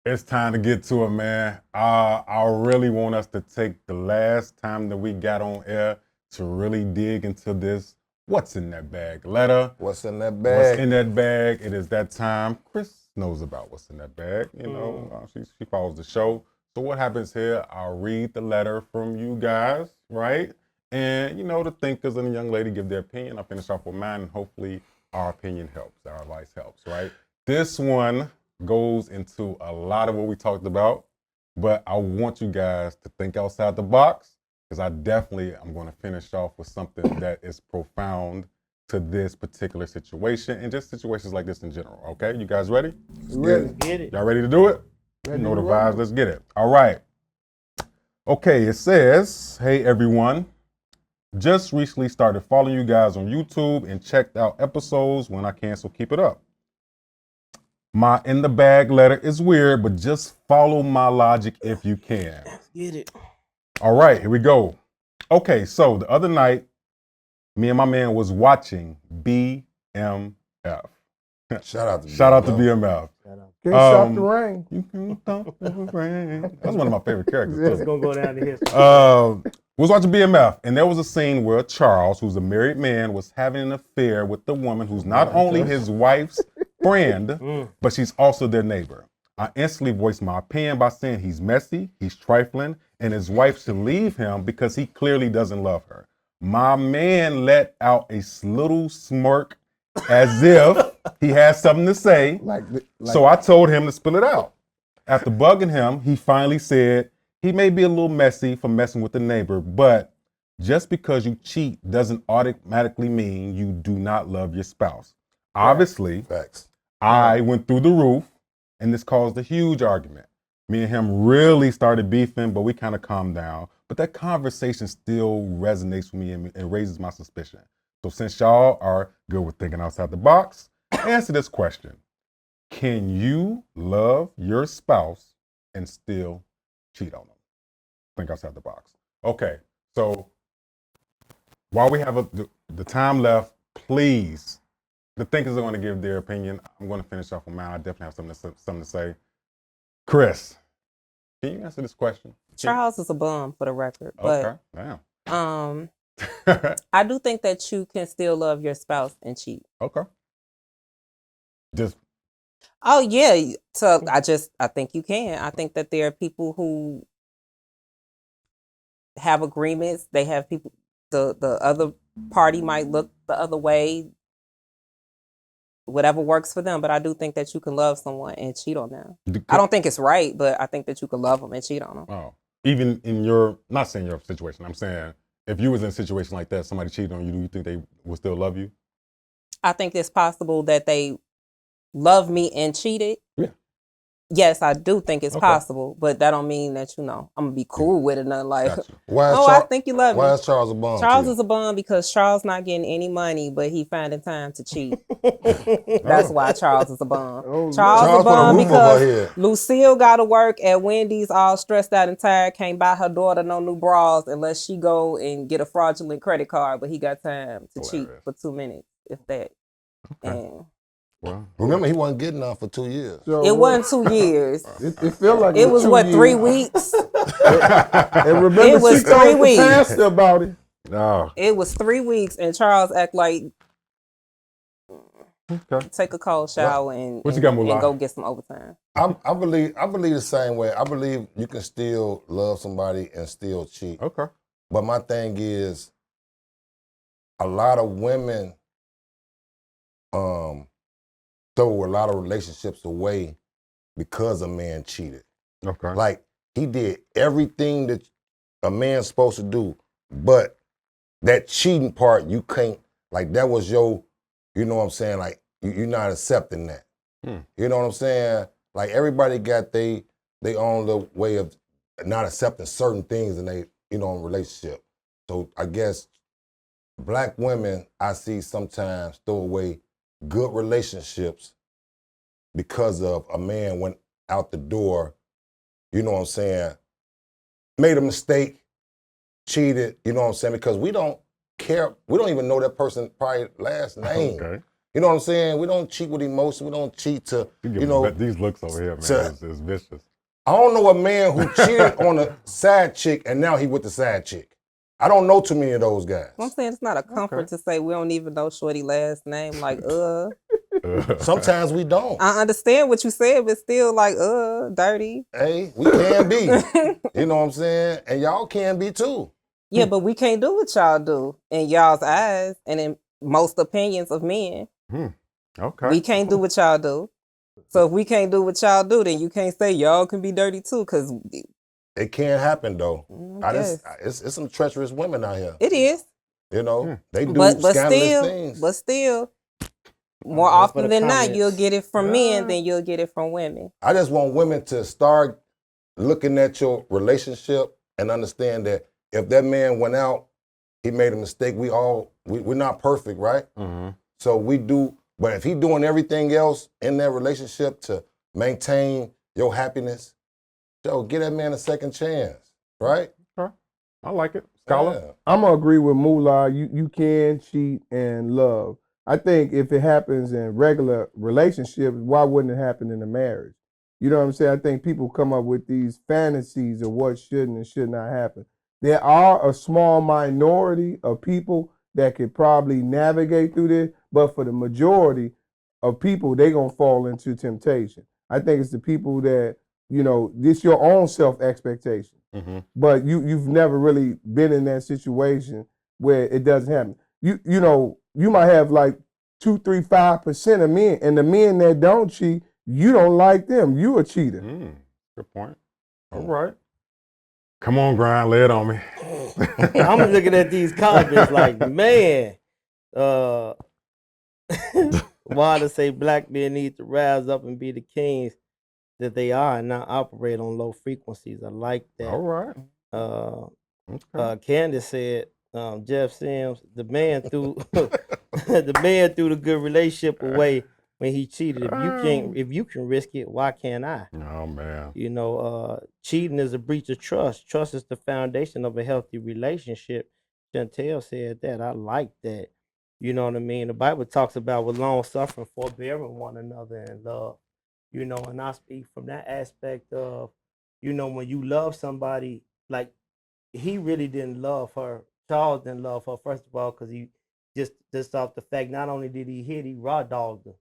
It's time to get to it, man. I really want us to take the last time that we got on air to really dig into this What's in That Bag letter. What's in that bag? What's in that bag? It is that time. Chris knows about what's in that bag. She follows the show. So what happens here, I'll read the letter from you guys, right? And, the thinkers and the young lady give their opinion. I'll finish off with mine, and hopefully our opinion helps, our advice helps, right? This one goes into a lot of what we talked about, but I want you guys to think outside the box, because I'm going to finish off with something that is profound to this particular situation and just situations like this in general, okay? You guys ready? Ready. Get it. Y'all ready to do it? You know the vibes, let's get it. All right. Okay, it says, hey everyone. Just recently started following you guys on YouTube and checked out episodes when I can, so keep it up. My in the bag letter is weird, but just follow my logic if you can. Get it. All right, here we go. Okay, so the other night, me and my man was watching BMF. Shout out to BMF. Can't stop the rain. You can stop the rain. That's one of my favorite characters. It's going to go down to history. Was watching BMF, and there was a scene where Charles, who's a married man, was having an affair with the woman who's not only his wife's friend, but she's also their neighbor. I instantly voiced my opinion by saying he's messy, he's trifling, and his wife should leave him because he clearly doesn't love her. My man let out a little smirk as if he had something to say. So I told him to spill it out. After bugging him, he finally said he may be a little messy for messing with the neighbor, but just because you cheat doesn't automatically mean you do not love your spouse. Obviously, I went through the roof, and this caused a huge argument. Me and him really started beefing, but we kind of calmed down. But that conversation still resonates with me and raises my suspicion. So since y'all are good with thinking outside the box, answer this question. Can you love your spouse and still cheat on them? Think outside the box. Okay, so while we have the time left, please, the thinkers are going to give their opinion. I'm going to finish off with mine. I definitely have something to say. Krys, can you answer this question? Charles is a bum, for the record. But, okay, damn. I do think that you can still love your spouse and cheat. Okay. Just. Oh yeah. So I think you can. I think that there are people who have agreements. They have people. The other party might look the other way. Whatever works for them, but I do think that you can love someone and cheat on them. I don't think it's right, but I think that you can love them and cheat on them. Oh, even in your, not saying your situation, I'm saying if you was in a situation like that, somebody cheated on you, do you think they would still love you? I think it's possible that they love me and cheated. Yeah. Yes, I do think it's possible, but that don't mean that, I'm going to be cool with it. Nothing like, Gotcha. I think you love me. Why is Charles a bum? Charles is a bum because Charles not getting any money, but he finding time to cheat. That's why Charles is a bum. Charles a bum because Lucille got to work at Wendy's all stressed out and tired, can't buy her daughter no new bras unless she go and get a fraudulent credit card, but he got time to cheat for 2 minutes, if that. And well, remember, he wasn't getting none for 2 years. So it wasn't 2 years. It felt like it was what, 3 weeks? And remember, it was 3 weeks. About it. No. It was 3 weeks, and Charles act like take a cold shower and go get some overtime. I believe the same way. I believe you can still love somebody and still cheat. Okay. But my thing is, a lot of women throw a lot of relationships away because a man cheated. Okay. Like, he did everything that a man's supposed to do, but that cheating part, you can't, like, that was your, you know what I'm saying? Like, you're not accepting that. You know what I'm saying? Like, everybody got their own little way of not accepting certain things in a, relationship. So I guess black women, I see sometimes throw away good relationships because of a man went out the door, you know what I'm saying, made a mistake, cheated, you know what I'm saying, because we don't care, we don't even know that person's probably last name. Okay. You know what I'm saying? We don't cheat with emotion, we don't cheat to, these looks over here, man, it's vicious. I don't know a man who cheated on a side chick and now he with the side chick. I don't know too many of those guys. I'm saying it's not a comfort to say we don't even know shorty last name. Like, Sometimes we don't. I understand what you said, but still like, dirty. Hey, we can be. You know what I'm saying? And y'all can be too. Yeah, but we can't do what y'all do in y'all's eyes and in most opinions of men. Okay. We can't do what y'all do. So if we can't do what y'all do, then you can't say y'all can be dirty too, because it can't happen though. It's some treacherous women out here. It is. You know, they do scandalous things. But still, more often than not, you'll get it from men than you'll get it from women. I just want women to start looking at your relationship and understand that if that man went out, he made a mistake. We're not perfect, right? Mm-hmm. So we do, but if he doing everything else in that relationship to maintain your happiness, so give that man a second chance, right? Okay. I like it. Scholar? Yeah. I'm going to agree with Moolah. You can cheat and love. I think if it happens in regular relationships, why wouldn't it happen in a marriage? You know what I'm saying? I think people come up with these fantasies of what should and should not happen. There are a small minority of people that could probably navigate through this, but for the majority of people, they're going to fall into temptation. I think it's the people that, you know, it's your own self-expectation. But you've never really been in that situation where it doesn't happen. You know, you might have like 2, 3, 5% of men, and the men that don't cheat, you don't like them. You a cheater. Good point. All right. Come on, Grind, lay it on me. I'm looking at these comments like, man, Wanda say black men need to rise up and be the kings that they are and not operate on low frequencies. I like that. All right. Candace said, Jeff Sims, the man threw the good relationship away when he cheated. If you can risk it, why can't I? Oh man. You know, cheating is a breach of trust. Trust is the foundation of a healthy relationship. Chantel said that. I like that. You know what I mean? The Bible talks about with long suffering, forbearing one another in love. You know, and I speak from that aspect of, you know, when you love somebody, like he really didn't love her. Charles didn't love her, first of all, because he just off the fact, not only did he hit, he raw dogged her.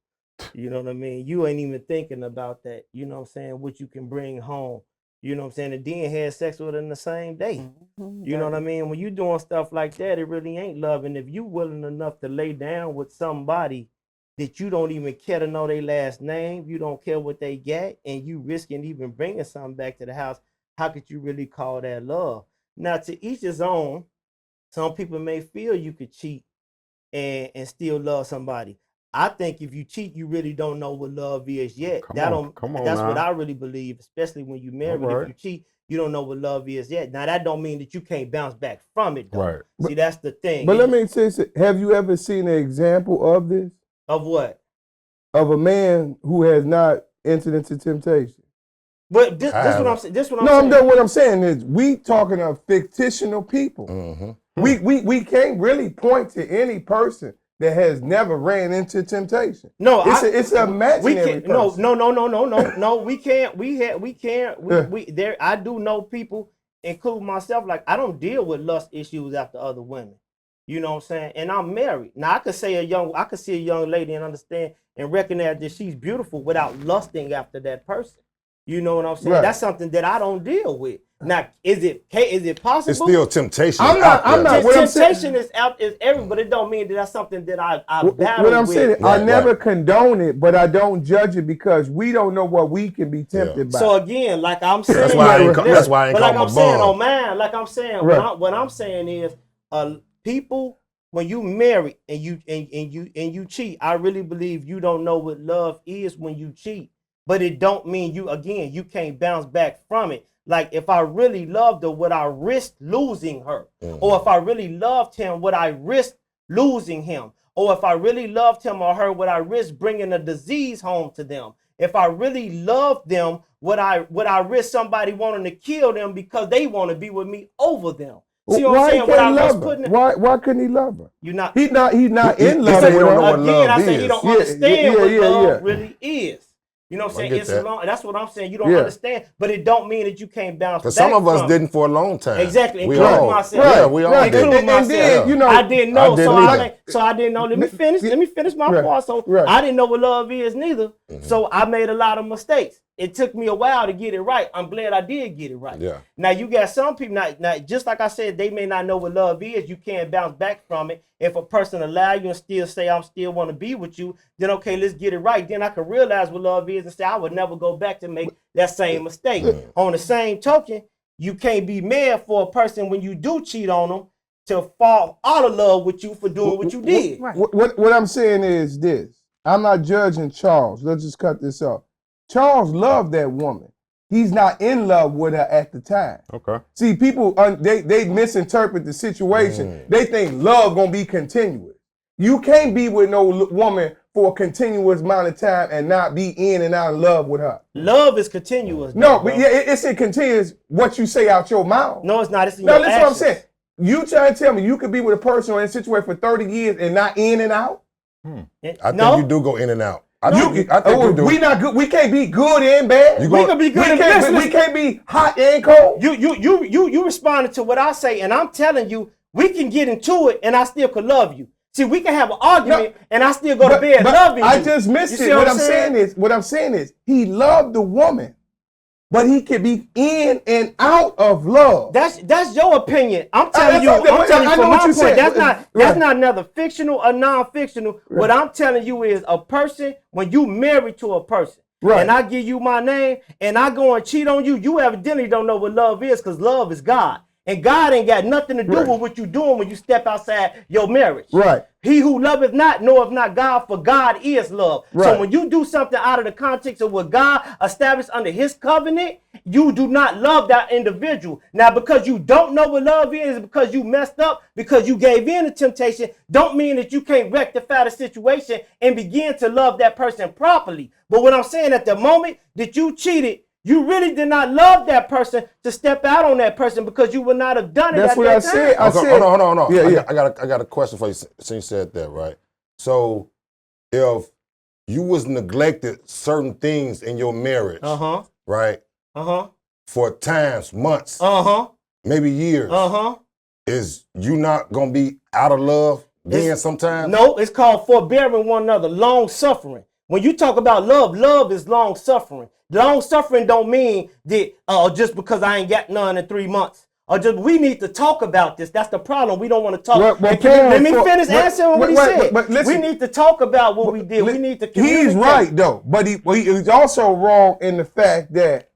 You know what I mean? You ain't even thinking about that. You know what I'm saying? What you can bring home. You know what I'm saying? And then had sex with her in the same day. You know what I mean? When you doing stuff like that, it really ain't love. And if you willing enough to lay down with somebody that you don't even care to know their last name, you don't care what they got, and you risking even bringing something back to the house, how could you really call that love? Now, to each his own. Some people may feel you could cheat and still love somebody. I think if you cheat, you really don't know what love is yet. Come on That's now. what I really believe, especially when you married. Right. If you cheat, you don't know what love is yet. Now, that don't mean that you can't bounce back from it, though. Right. See, that's the thing. But let me say, have you ever seen an example of this? Of what? Of a man who has not entered into temptation. But this what I'm saying. What I'm saying is we talking of fictional people. We can't really point to any person that has never ran into temptation. No, it's an imaginary person. No. We can't. I do know people, including myself. Like I don't deal with lust issues after other women. You know what I'm saying? And I'm married. Now I could see a young lady and understand and recognize that she's beautiful without lusting after that person. You know what I'm saying? Right. That's something that I don't deal with. Now, is it possible? It's still temptation. I'm not. Temptation is every, but it don't mean that that's something that I battle what I'm with. saying, I never condone it, but I don't judge it because we don't know what we can be tempted by. So again, like I'm saying, that's why I ain't but like call I'm saying, bum. oh man, like I'm saying, right. what I'm saying is, people, when you marry and you cheat, I really believe you don't know what love is when you cheat. But it don't mean you can't bounce back from it. Like if I really loved her, would I risk losing her? Or if I really loved him, would I risk losing him? Or if I really loved him or her, would I risk bringing a disease home to them? If I really loved them, would I risk somebody wanting to kill them because they want to be with me over them? See what I'm saying? Why couldn't he love her? He's not in love with her. Again, I say he don't understand what love really is. You know what I'm saying? That's what I'm saying. You don't understand, but it don't mean that you can't bounce back. Because some of us didn't for a long time. Exactly, including myself. Yeah, we all did. Including myself. Then, I didn't know. So I didn't know. Let me finish my part. So I didn't know what love is neither. So I made a lot of mistakes. It took me a while to get it right. I'm glad I did get it right. Yeah. Now you got some people, now just like I said, they may not know what love is. You can't bounce back from it. If a person allow you and still say, I still want to be with you, then okay, let's get it right. Then I can realize what love is and say, I would never go back to make that same mistake. On the same token, you can't be mad for a person when you do cheat on them to fall out of love with you for doing what you did. What I'm saying is this. I'm not judging Charles. Let's just cut this off. Charles loved that woman. He's not in love with her at the time. Okay. See, people, they misinterpret the situation. They think love gonna be continuous. You can't be with no woman for a continuous amount of time and not be in and out of love with her. Love is continuous. No, but yeah, it's in continuous what you say out your mouth. No, it's not. It's in your actions. That's what I'm saying. You trying to tell me you could be with a person in a situation for 30 years and not in and out? I think you do go in and out. I think you do. We not good. We can't be good and bad. We can be good and bad. We can't be hot and cold. You responded to what I say, and I'm telling you, we can get into it, and I still could love you. See, we can have an argument and I still go to bed loving you. I just missed it. What I'm saying is he loved the woman, but he could be in and out of love. That's your opinion. I'm telling you from my point. That's not another fictional or non-fictional. Right. What I'm telling you is a person, when you married to a person, right, and I give you my name and I go and cheat on you, you evidently don't know what love is, because love is God. And God ain't got nothing to do with what you're doing when you step outside your marriage. Right. He who loveth not knoweth not God, for God is love. Right. So when you do something out of the context of what God established under his covenant, you do not love that individual. Now, because you don't know what love is, because you messed up, because you gave in to temptation, don't mean that you can't rectify the situation and begin to love that person properly. But what I'm saying, at the moment that you cheated, you really did not love that person to step out on that person, because you would not have done it. That's what I said. Hold on. Yeah. I got a question for you since you said that, right? So if you was neglected certain things in your marriage, right? For times, months, maybe years, is you not gonna be out of love then sometimes? No, it's called forbearing one another, long suffering. When you talk about love, love is long suffering. Long suffering don't mean that just because I ain't got none in 3 months. We need to talk about this. That's the problem. We don't want to talk. Let me finish answering what he said. But listen, we need to talk about what we did. We need to communicate. He's right though, but he's also wrong in the fact that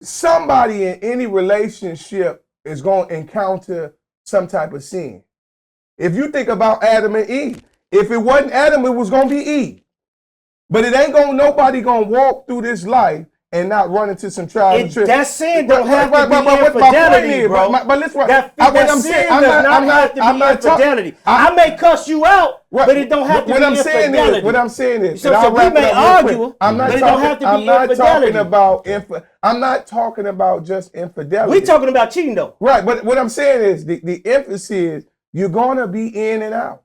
somebody in any relationship is going to encounter some type of sin. If you think about Adam and Eve, if it wasn't Adam, it was going to be Eve. But it ain't nobody gonna walk through this life and not run into some trials and tribulations. That sin don't have to be infidelity, bro. But listen, that sin does not have to be infidelity. I may cuss you out, but it don't have to be infidelity. What I'm saying is, so we may argue, but it don't have to be infidelity. I'm not talking about just infidelity. We talking about cheating though. Right, but what I'm saying is the emphasis is you're gonna be in and out.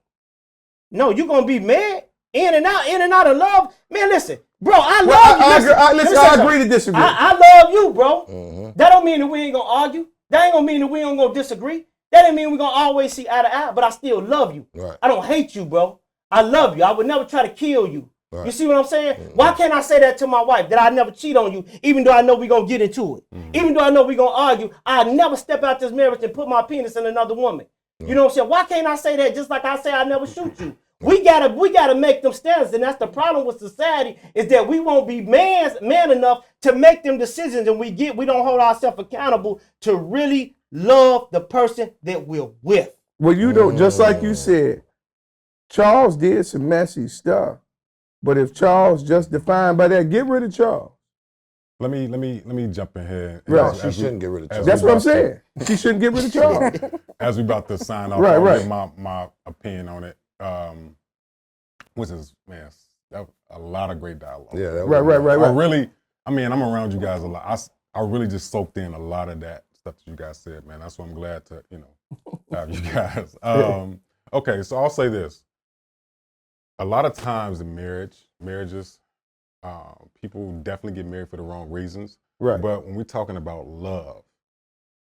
No, you're gonna be mad. In and out of love. Man, listen, bro, I love you. I agree to disagree. I love you, bro. That don't mean that we ain't gonna argue. That ain't gonna mean that we ain't gonna disagree. That ain't mean we're gonna always see eye to eye, but I still love you. Right. I don't hate you, bro. I love you. I would never try to kill you. Right. You see what I'm saying? Why can't I say that to my wife, that I never cheat on you, even though I know we're gonna get into it? Even though I know we're gonna argue, I never step out this marriage and put my penis in another woman. You know what I'm saying? Why can't I say that just like I say I never shoot you? We gotta make them standards, and that's the problem with society, is that we won't be man enough to make them decisions, and we don't hold ourselves accountable to really love the person that we're with. Well, you know, just like you said, Charles did some messy stuff, but if Charles just defined by that, get rid of Charles. Let me jump in here. Right, she shouldn't get rid of Charles. That's what I'm saying. She shouldn't get rid of Charles. As we about to sign off, I'll give my opinion on it. Which is, man, a lot of great dialogue. Yeah, right. I'm around you guys a lot. I really just soaked in a lot of that stuff that you guys said, man. That's why I'm glad to, have you guys. Okay, so I'll say this. A lot of times in marriages, people definitely get married for the wrong reasons. Right. But when we're talking about love,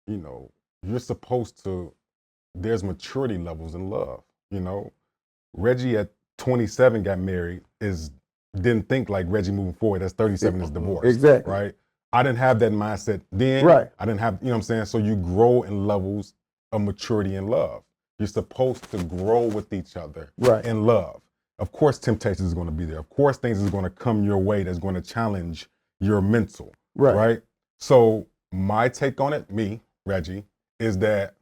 you're supposed to, there's maturity levels in love, Reggie at 27 got married, didn't think like Reggie moving forward. That's 37 is divorce. Exactly. Right? I didn't have that mindset then. Right. I didn't have, you know what I'm saying? So you grow in levels of maturity and love. You're supposed to grow with each other in love. Of course, temptation is going to be there. Of course, things is going to come your way that's going to challenge your mental. Right? So my take on it, me, Reggie, is that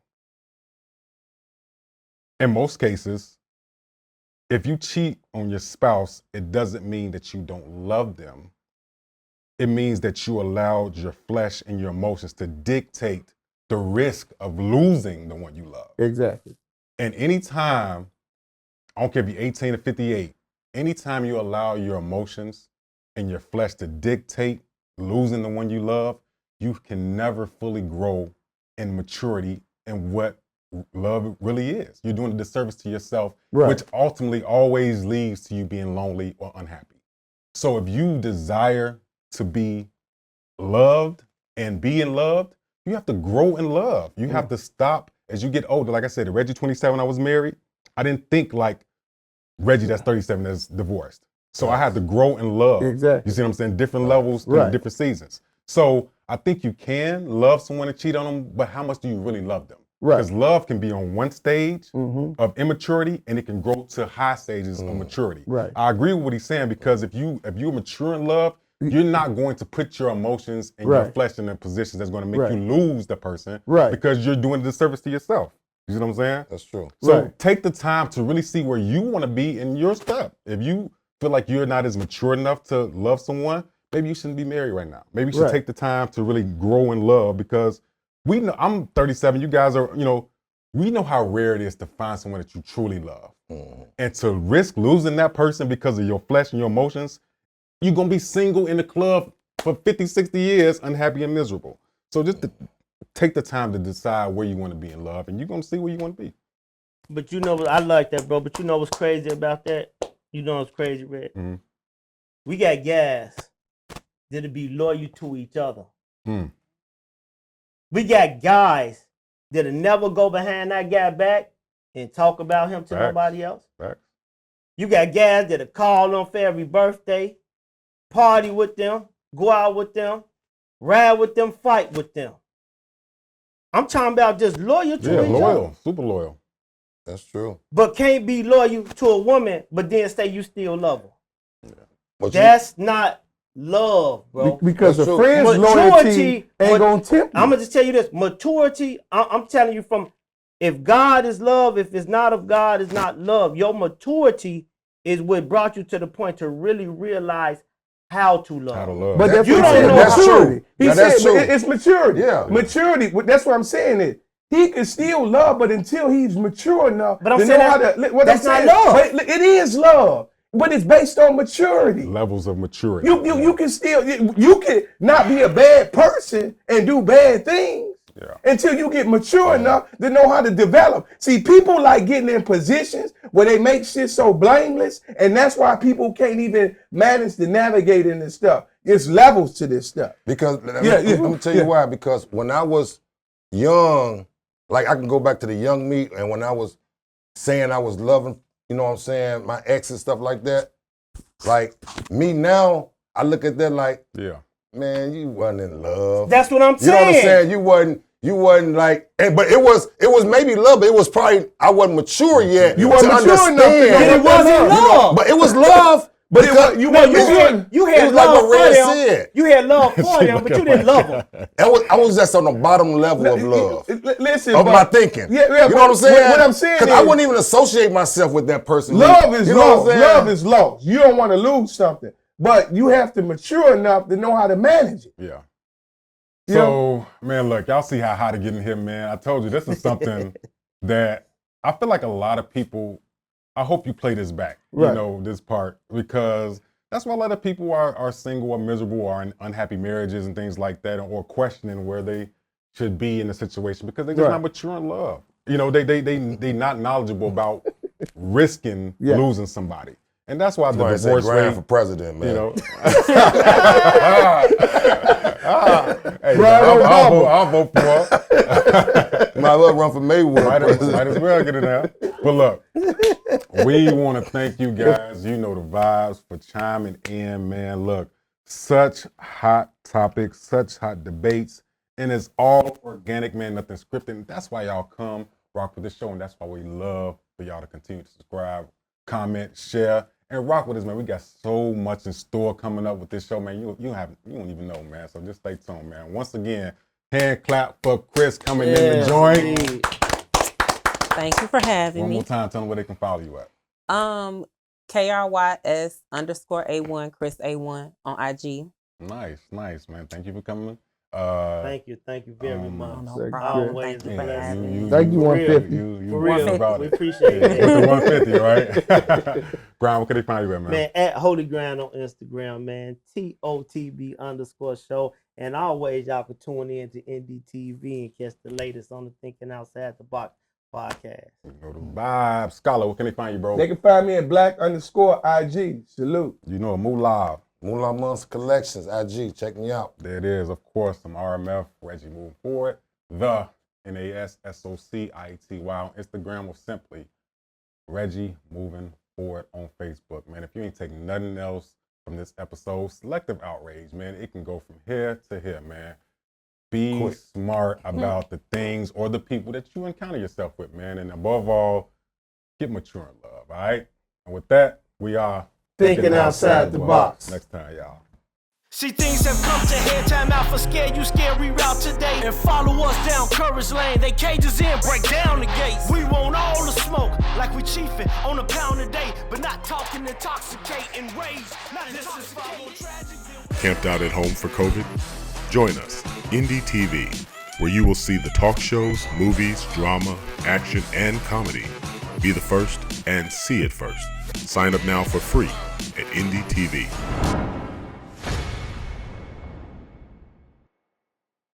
in most cases, if you cheat on your spouse, it doesn't mean that you don't love them. It means that you allowed your flesh and your emotions to dictate the risk of losing the one you love. Exactly. And anytime, I don't care if you're 18 or 58, anytime you allow your emotions and your flesh to dictate losing the one you love, you can never fully grow in maturity in what love really is. You're doing a disservice to yourself, which ultimately always leads to you being lonely or unhappy. So if you desire to be loved and being loved, you have to grow in love. You have to stop as you get older. Like I said, at Reggie 27, I was married. I didn't think like Reggie that's 37 that's divorced. So I had to grow in love. Exactly. You see what I'm saying? Different levels through different seasons. So I think you can love someone and cheat on them, but how much do you really love them? Right. Because love can be on one stage of immaturity and it can grow to high stages of maturity. Right. I agree with what he's saying because if you're mature in love, you're not going to put your emotions and your flesh in a position that's going to make you lose the person because you're doing a disservice to yourself. You see what I'm saying? That's true. So take the time to really see where you want to be in your step. If you feel like you're not as mature enough to love someone, maybe you shouldn't be married right now. Maybe you should take the time to really grow in love because we know I'm 37. You guys are, we know how rare it is to find someone that you truly love. And to risk losing that person because of your flesh and your emotions, you're going to be single in the club for 50, 60 years, unhappy and miserable. So just take the time to decide where you want to be in love, and you're going to see where you want to be. But I like that, bro. But you know what's crazy about that? You know what's crazy, Red? We got guys that'll be loyal to each other. We got guys that'll never go behind that guy back and talk about him to nobody else. You got guys that'll call them for every birthday, party with them, go out with them, ride with them, fight with them. I'm talking about just loyal to each other. Yeah, loyal, super loyal. That's true. But can't be loyal to a woman, but then say you still love her. Yeah. That's not love, bro. Because a friend's loyalty ain't gonna tempt you. I'm gonna just tell you this: maturity. I'm telling you from, if God is love, if it's not of God, it's not love. Your maturity is what brought you to the point to really realize how to love. How to love. But that's you what don't said, know. maturity. He said that's true. it's maturity. Yeah. Maturity. That's what I'm saying. Is he can still love, but until he's mature enough But I'm to saying know how that- to. What that's I'm saying, not love. But it is love, but it's based on maturity. Levels of maturity. You can still you can not be a bad person and do bad things until you get mature enough to know how to develop. See, people like getting in positions where they make shit so blameless, and that's why people can't even manage to navigate in this stuff. It's levels to this stuff. Because let me tell you why. Because when I was young, like I can go back to the young me, and when I was saying I was loving, you know what I'm saying, my ex and stuff like that. Like me now, I look at that like, man, you wasn't in love. That's what I'm saying. You know what I'm saying? You wasn't like, but it was maybe love, but it was probably, I wasn't mature yet. You wasn't mature enough to know it wasn't love. But it was love. But you had love like for them. You had love for them, but you didn't love them. I was just on the bottom level of love. Listen, of my thinking. Yeah, you know what I'm saying? What I'm saying is, I wouldn't even associate myself with that person. Love is lost. Love is lost. You don't want to lose something, but you have to mature enough to know how to manage it. Yeah. So, man, look, y'all see how hot it getting here, man. I told you this is something that I feel like a lot of people, I hope you play this back, you know, this part, because that's why a lot of people are single or miserable or in unhappy marriages and things like that, or questioning where they should be in a situation because they're just not mature in love. You know, they not knowledgeable about risking losing somebody. And that's why the divorce rate for president, man. You know. Hey, I'll vote for her. Might as well run for Maywood. Might as well get in there. But look, we want to thank you guys. You know the vibes for chiming in, man. Look, such hot topics, such hot debates, and it's all organic, man. Nothing scripted. That's why y'all come rock with this show, and that's why we love for y'all to continue to subscribe, comment, share, and rock with us, man. We got so much in store coming up with this show, man. You don't even know, man. So just stay tuned, man. Once again, hand clap for Krys coming in the joint. Thank you for having me. One more time, tell them where they can follow you at. KRYS _A1 Krys A1 on IG. Nice, man. Thank you for coming. Thank you very much. No problem. Always Thank you for having me. Thank you, 150. You for real. about We it. appreciate it. With the 150, right? Grind, what can they find you at, man? Man, at Holy Grind on Instagram, man. TOTB _show. And always y'all can tune in to NDTV and catch the latest on the Thinking Outside the Box podcast. You know the vibe. Scholar, where can they find you, bro? They can find me at black_IG. Salute. You know, Moo Live. Moolah Monster Collections, IG. Check me out. There it is, of course, some RMF, Reggie moving forward. The NASSOCIETY on Instagram, or simply Reggie Moving Forward on Facebook, man. If you ain't taking nothing else from this episode, Selective Outrage, man, it can go from here to here, man. Be smart about the things or the people that you encounter yourself with, man. And above all, get mature in love, all right? And with that, we are Thinking outside the box. Next time, y'all. See, things have come to head, time out for scared, you scared, reroute today. And follow us down Courage Lane, they cages in, break down the gates. We want all the smoke, like we chiefin' on a pound a day, but not talking intoxicating rage. Not intoxicating tragic. Camped out at home for COVID? Join us, Indie TV, where you will see the talk shows, movies, drama, action, and comedy. Be the first and see it first. Sign up now for free at Indie TV.